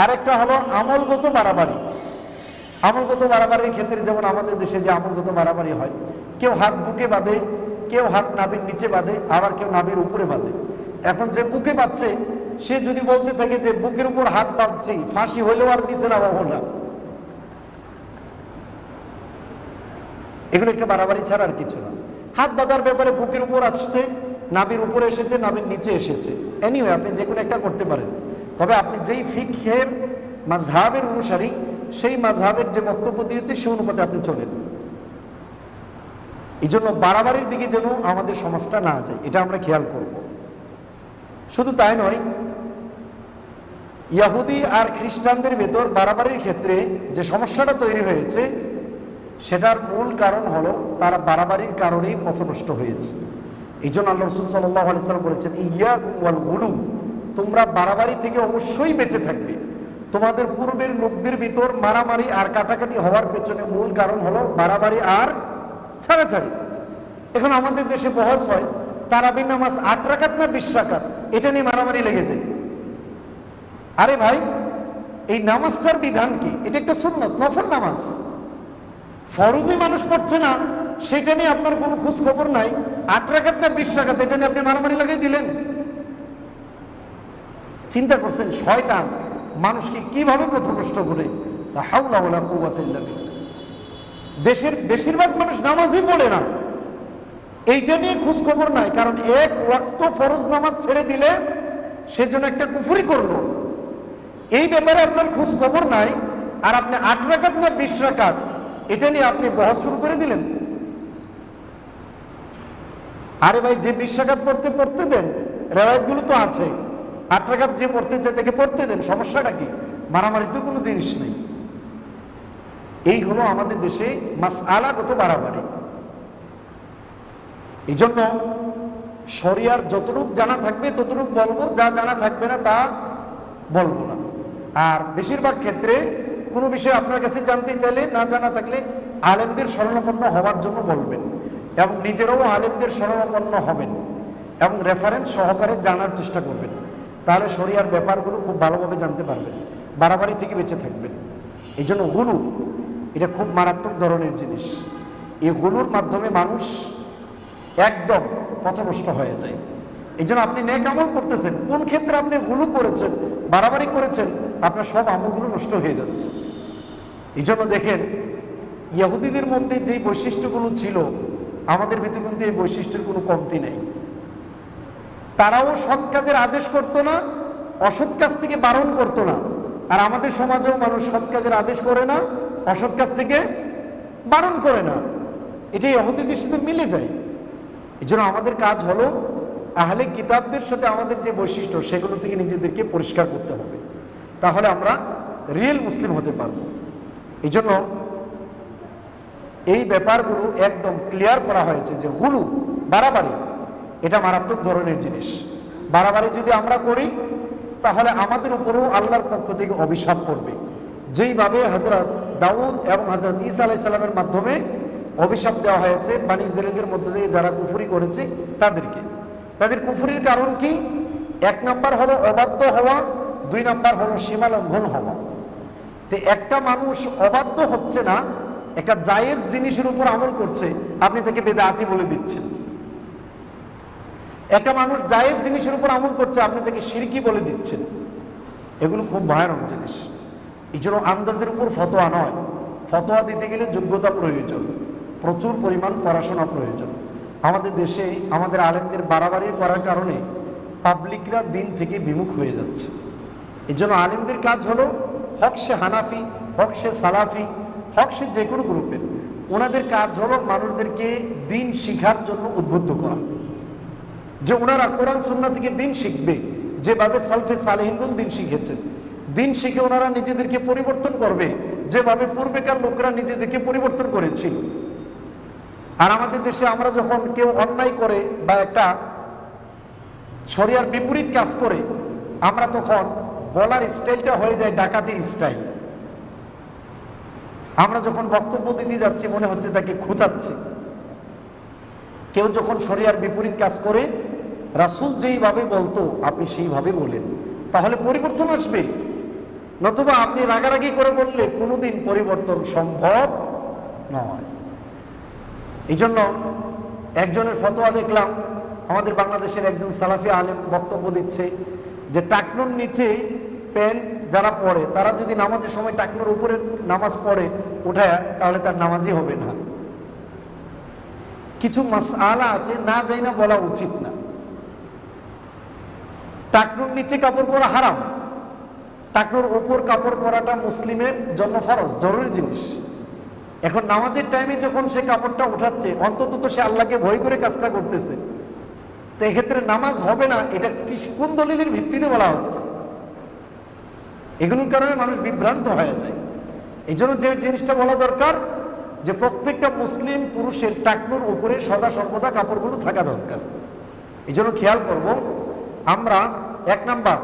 A: আরেকটা হলো আমলগত বাড়াবাড়ি। আমলগত বাড়াবাড়ির ক্ষেত্রে যেমন আমাদের দেশে যে আমলগত বাড়াবাড়ি হয়, কেউ হাত বুকে বাঁধে, কেউ হাত নাভির নিচে বাঁধে, আবার কেউ নাভির উপরে বাঁধে। এখন যে বুকে বাঁধছে সে যদি বলতে থাকে যে বুকের উপর হাত বাঁধছি, ফাঁসি হইলেও আর নিচে নামাবো না, এগুলো একটা বাড়াবাড়ি ছাড়া আর কিছু না। হাত বাঁধার ব্যাপারে বুকের উপর আসছে, নাভির উপরে এসেছে, নাভির নিচে এসেছে, এনিওয়ে আপনি যে কোনো একটা করতে পারেন। তবে আপনি যেই ফিকহের মাযহাবের অনুসারী, সেই মাযহাবের যে বক্তব্য দিয়েছে সেই অনুপাতে আপনি চলেন। এই জন্য বাড়াবাড়ির দিকে যেন আমাদের সমাজটা না যায়, এটা আমরা খেয়াল করব। শুধু তাই নয়, ইহুদি আর খ্রিস্টানদের ভেতর বাড়াবাড়ির ক্ষেত্রে যে সমস্যাটা তৈরি হয়েছে সেটার মূল কারণ হলো তারা বাড়াবাড়ির কারণেই পথভ্রষ্ট হয়েছে। এই জন্য আল্লাহ রাসূল সাল্লাল্লাহু আলাইহি ওয়াসাল্লাম বলেছেন, ইয়াকুম ওয়াল গুলু, তোমরা বাড়াবাড়ি থেকে অবশ্যই বেঁচে থাকবে। তোমাদের পূর্বের লোকদের ভিতর মারামারি আর কাটাকাটি হওয়ার পেছনে মূল কারণ হলো বাড়াবাড়ি আর ছাড়াছাড়ি। এখন আমাদের দেশে বহস হয় তারাবির নামাজ 8 রাকাত না 20 রাকাত, এটা নিয়ে মারামারি লেগে যায়। আরে ভাই, এই নামাজটার বিধান কি? এটা একটা সুন্নত, নফল নামাজ, ফরজে মানুষ পড়ছে না, সেটা নিয়ে আপনার কোনো খোঁজ খবর নাই। 8 রাকাত না 20 রাকাত, এটা নিয়ে আপনি মারামারি লাগিয়ে দিলেন। চিন্তা করছেন শয়তান মানুষকে কিভাবে পথভ্রষ্ট করে? লা হাওলা ওয়ালা কুওয়াতা ইল্লা বিল্লাহ। দেশের বেশিরভাগ মানুষ নামাজই পড়ে না, এইটা নিয়ে খোঁজ খবর নাই। কারণ এক ওয়াক্ত ফরজ নামাজ ছেড়ে দিলে সেজন্য একটা কুফরি করলো, এই ব্যাপারে আপনার খোঁজ খবর নাই। আর আপনি 8 রাকাত না 20 রাকাত, এটা নিয়ে আপনি বহস শুরু করে দিলেন। আরে ভাই, যে 20 রাকাত পড়তে পড়তে দেন, রেওয়ায়াতগুলো তো আছে। 8 রাকাত যে পড়তে চায় তাকে পড়তে দেন, সমস্যাটা কি? মারামারি তো কোনো জিনিস নেই। এই হলো আমাদের দেশে মাসআলাগত বাড়াবাড়ি। এই জন্য শরিয়ার যতটুকু জানা থাকবে ততটুকু বলবো, যা জানা থাকবে না তা বলবো না। আর বেশিরভাগ ক্ষেত্রে কোনো বিষয় আপনার কাছে জানতে চাইলে না জানা থাকলে আলেমদের শরণাপন্ন হওয়ার জন্য বলবেন, এবং নিজেরাও আলেমদের শরণাপন্ন হবেন এবং রেফারেন্স সহকারে জানার চেষ্টা করবেন। তাহলে শরিয়ার ব্যাপারগুলো খুব ভালোভাবে জানতে পারবেন, বাড়াবাড়ি থেকে বেঁচে থাকবেন। এই জন্য গুলু এটা খুব মারাত্মক ধরনের জিনিস। এই গুলুর মাধ্যমে মানুষ একদম পথভ্রষ্ট হয়ে যায়। এই জন্য আপনি নেক আমল করতেছেন, কোন ক্ষেত্রে আপনি গুলু করেছেন, বাড়াবাড়ি করেছেন, আপনার সব আমলগুলো নষ্ট হয়ে যাচ্ছে। এই জন্য দেখেন ইহুদিদের মধ্যে যেই বৈশিষ্ট্যগুলো ছিল আমাদের ভিতরে কিন্তু এই বৈশিষ্ট্যের কোনো কমতি নেই। তারাও সৎ কাজের আদেশ করতো না, অসৎ কাজ থেকে বারণ করতো না। আর আমাদের সমাজেও মানুষ সৎ কাজের আদেশ করে না, অসৎ কাজ থেকে বারণ করে না। এটাই ইহুদিদের সাথে মিলে যায়। এই জন্য আমাদের কাজ হলো আহলে কিতাবদের সাথে আমাদের যে বৈশিষ্ট্য সেগুলো থেকে নিজেদেরকে পরিষ্কার করতে হবে, তাহলে আমরা রিয়েল মুসলিম হতে পারবো। এই জন্য এই ব্যাপারগুলো একদম ক্লিয়ার করা হয়েছে যে হুলু, বাড়াবাড়ি, এটা মারাত্মক ধরনের জিনিস। বাড়াবাড়ি যদি আমরা করি তাহলে আমাদের উপরেও আল্লাহর পক্ষ থেকে অভিশাপ পড়বে, যেইভাবে হযরত দাউদ এবং হযরত ঈসা আলাইহিস সালামের মাধ্যমে অভিশাপ দেওয়া হয়েছে বনী ইসরাঈলের মধ্য দিয়ে যারা কুফরি করেছে তাদেরকে। তাদের কুফরির কারণ কি? 1 নাম্বার হলো অবাধ্য হওয়া, 2 নাম্বার হলো সীমা লঙ্ঘন হওয়া। তো একটা মানুষ অবাধ্য হচ্ছে না, একটা জায়েজ জিনিসের উপর আমল করছে, আপনি তাকে বেদাতি বলে দিচ্ছেন। একটা মানুষ জায়েজ জিনিসের উপর আমল করছে, আপনি তাকে শিরকি বলে দিচ্ছেন। এগুলো খুব ভয়ানক জিনিস। এই জন্য আন্দাজের উপর ফতোয়া নয়, ফতোয়া দিতে গেলে যোগ্যতা প্রয়োজন, প্রচুর পরিমাণ পড়াশোনা প্রয়োজন। আমাদের দেশে আমাদের আলেমদের বাড়াবাড়ি করার কারণে পাবলিকরা দিন থেকে বিমুখ হয়ে যাচ্ছে। এই জন্য আলেমদের কাজ হলো, হক সে হানাফি, হক সে সালাফি, হক সে যে কোনো গ্রুপের, ওনাদের কাজ হলো মানুষদেরকে দিন শিখার জন্য উদ্বুদ্ধ করা, যে ওনারা কোরআন সুন্নাহ থেকে দিন শিখবে, যেভাবে সালফে সালেহিনগণ দিন শিখেছেন। দিন শিখে ওনারা নিজেদেরকে পরিবর্তন করবে, যেভাবে পূর্বেকার লোকরা নিজেদেরকে পরিবর্তন করেছিল। আর আমাদের দেশে আমরা যখন কেউ অন্যায় করে বা একটা শরিয়ার বিপরীত কাজ করে, আমরা তখন বলার স্টাইলটা হয়ে যায় ডাকাতির স্টাইল। আমরা যখন বক্তব্য দিতে যাচ্ছি মনে হচ্ছে তাকে খোঁচাচ্ছে। কেউ যখন শরিয়ার বিপরীত কাজ করে, রাসূল যেইভাবে বলতো আপনি সেইভাবে বলেন, তাহলে পরিবর্তন আসবে। নতুবা আপনি রাগারাগি করে বললে কোনোদিন পরিবর্তন সম্ভব নয়। এই জন্য একজনের ফতোয়া দেখলাম, আমাদের বাংলাদেশের একজন সালাফি আলেম বক্তব্য দিচ্ছে যে টাকনুর নিচে প্যান্ট যারা পড়ে তারা যদি নামাজের সময় টাকনুর উপরে নামাজ পড়ে উঠায়, তাহলে তার নামাজই হবে না। কিছু মাসআলা আছে না যাই না বলা উচিত না। টাকনুর নিচে কাপড় পরা হারাম, টাকনুর উপর কাপড় পরাটা মুসলিমের জন্য ফরজ, জরুরি জিনিস। এখন নামাজের টাইমে যখন সে কাপড়টা উঠাচ্ছে, অন্তত তো সে আল্লাহকে ভয় করে কাজটা করতেছে। তো এক্ষেত্রে নামাজ হবে না, এটা কোন দলিলের ভিত্তিতে বলা হচ্ছে? এগুলোর কারণে মানুষ বিভ্রান্ত হয়ে যায়। এই জন্য যে জিনিসটা বলা দরকার যে প্রত্যেকটা মুসলিম পুরুষের টাকনুর উপরে সদা সর্বদা কাপড়গুলো থাকা দরকার। এই জন্য খেয়াল করব, আমরা 1 নাম্বার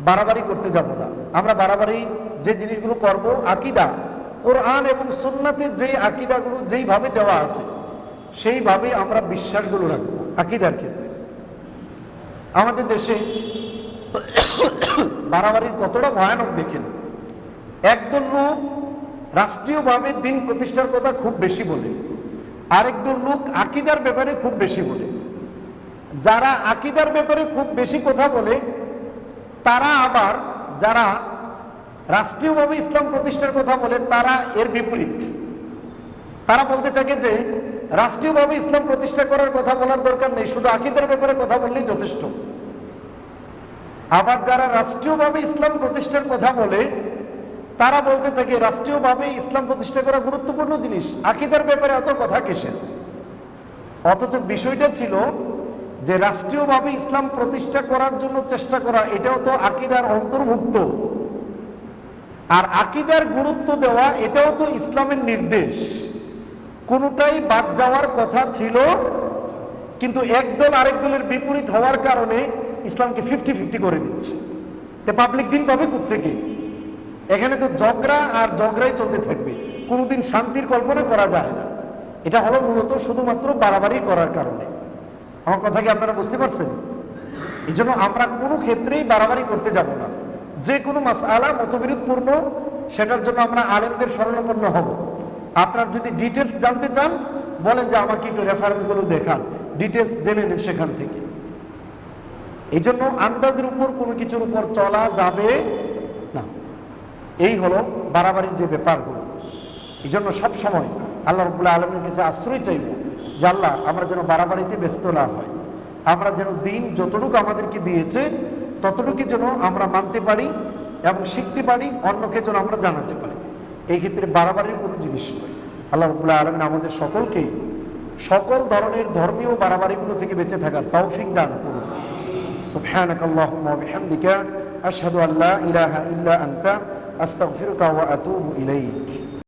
A: বাড়াবাড়ি করতে যাব না। আমরা বাড়াবাড়ি যে জিনিসগুলো করব, আকীদা, কোরআন এবং সুন্নাতের যে আকীদাগুলো যেইভাবে দেওয়া আছে সেইভাবে আমরা বিশ্বাসগুলো রাখবো। আকীদার ক্ষেত্রে আমাদের দেশে বাড়াবাড়ির কতটা ভয়ানক দেখেন। একদল লোক রাষ্ট্রীয়ভাবে দিন প্রতিষ্ঠার কথা খুব বেশি বলে, আরেকদল লোক আকীদার ব্যাপারে খুব বেশি বলে। যারা আকীদার ব্যাপারে খুব বেশি কথা বলে, তারা আবার যারা রাষ্ট্রীয়ভাবে ইসলাম প্রতিষ্ঠার কথা বলে, তারা এর বিপরীত। তারা বলতে থাকে যে রাষ্ট্রীয়ভাবে ইসলাম প্রতিষ্ঠা করার কথা বলার দরকার নেই, শুধু আকীদার ব্যাপারে কথা বললেই যথেষ্ট। আবার যারা রাষ্ট্রীয়ভাবে ইসলাম প্রতিষ্ঠার কথা বলে, তারা বলতে থাকে রাষ্ট্রীয়ভাবে ইসলাম প্রতিষ্ঠা করা গুরুত্বপূর্ণ জিনিস, আকীদার ব্যাপারে এত কথা কিসের? অথচ বিষয়টা ছিল যে রাষ্ট্রীয়ভাবে ইসলাম প্রতিষ্ঠা করার জন্য চেষ্টা করা, এটাও তো আকীদার অন্তর্ভুক্ত। আর আকীদার গুরুত্ব দেওয়া, এটাও তো ইসলামের নির্দেশ। কোনোটাই বাদ যাওয়ার কথা ছিল, কিন্তু একদল আরেক দলের বিপরীত হওয়ার কারণে ইসলামকে 50-50 করে দিচ্ছে। তো পাবলিক দিন পাবে কোত্থেকে? এখানে তো ঝগড়া আর ঝগড়াই চলতে থাকবে, কোনোদিন শান্তির কল্পনা করা যায় না। এটা হলো মূলত শুধুমাত্র বাড়াবাড়ি করার কারণে। আমার কথা কি আপনারা বুঝতে পারছেন? এই জন্য আমরা কোনো ক্ষেত্রেই বাড়াবাড়ি করতে যাব না। যে কোনো মাসআলা মতবিরোধপূর্ণ, সেটার জন্য আমরা আলেমদের শরণাপন্ন হব। আপনার যদি ডিটেলস জানতে চান, বলেন যে আমাকে একটু রেফারেন্সগুলো দেখান, ডিটেলস জেনে নেন সেখান থেকে। এই জন্য আন্দাজের উপর কোনো কিছুর উপর চলা যাবে না। এই হলো বাড়াবাড়ির যে ব্যাপারগুলো। এই জন্য সবসময় আল্লাহ রাব্বুল আলামিনের কাছে আশ্রয় চাইব জাল্লা আমরা যেন বাড়াবাড়িতে ব্যস্ত না হয়, আমরা যেন দিন যতটুকু আমাদেরকে দিয়েছে ততটুকু যেন আমরা মানতে পারি এবং শিখতে পারি, অন্যকে যেন আমরা জানাতে পারি। এই ক্ষেত্রে বাড়াবাড়ির কোনো জিনিস নয়। আল্লাহ রাব্বুল আলামিন আমাদের সকলকে সকল ধরনের ধর্মীয় বাড়াবাড়িগুলো থেকে বেঁচে থাকার তৌফিক দান করুন। সুবহানাকাল্লাহুম্মা ওয়া বিহামদিকা আশহাদু আল্লা ইলাহা ইল্লা আনতা আস্তাগফিরুকা ওয়া আতুবু ইলাইক।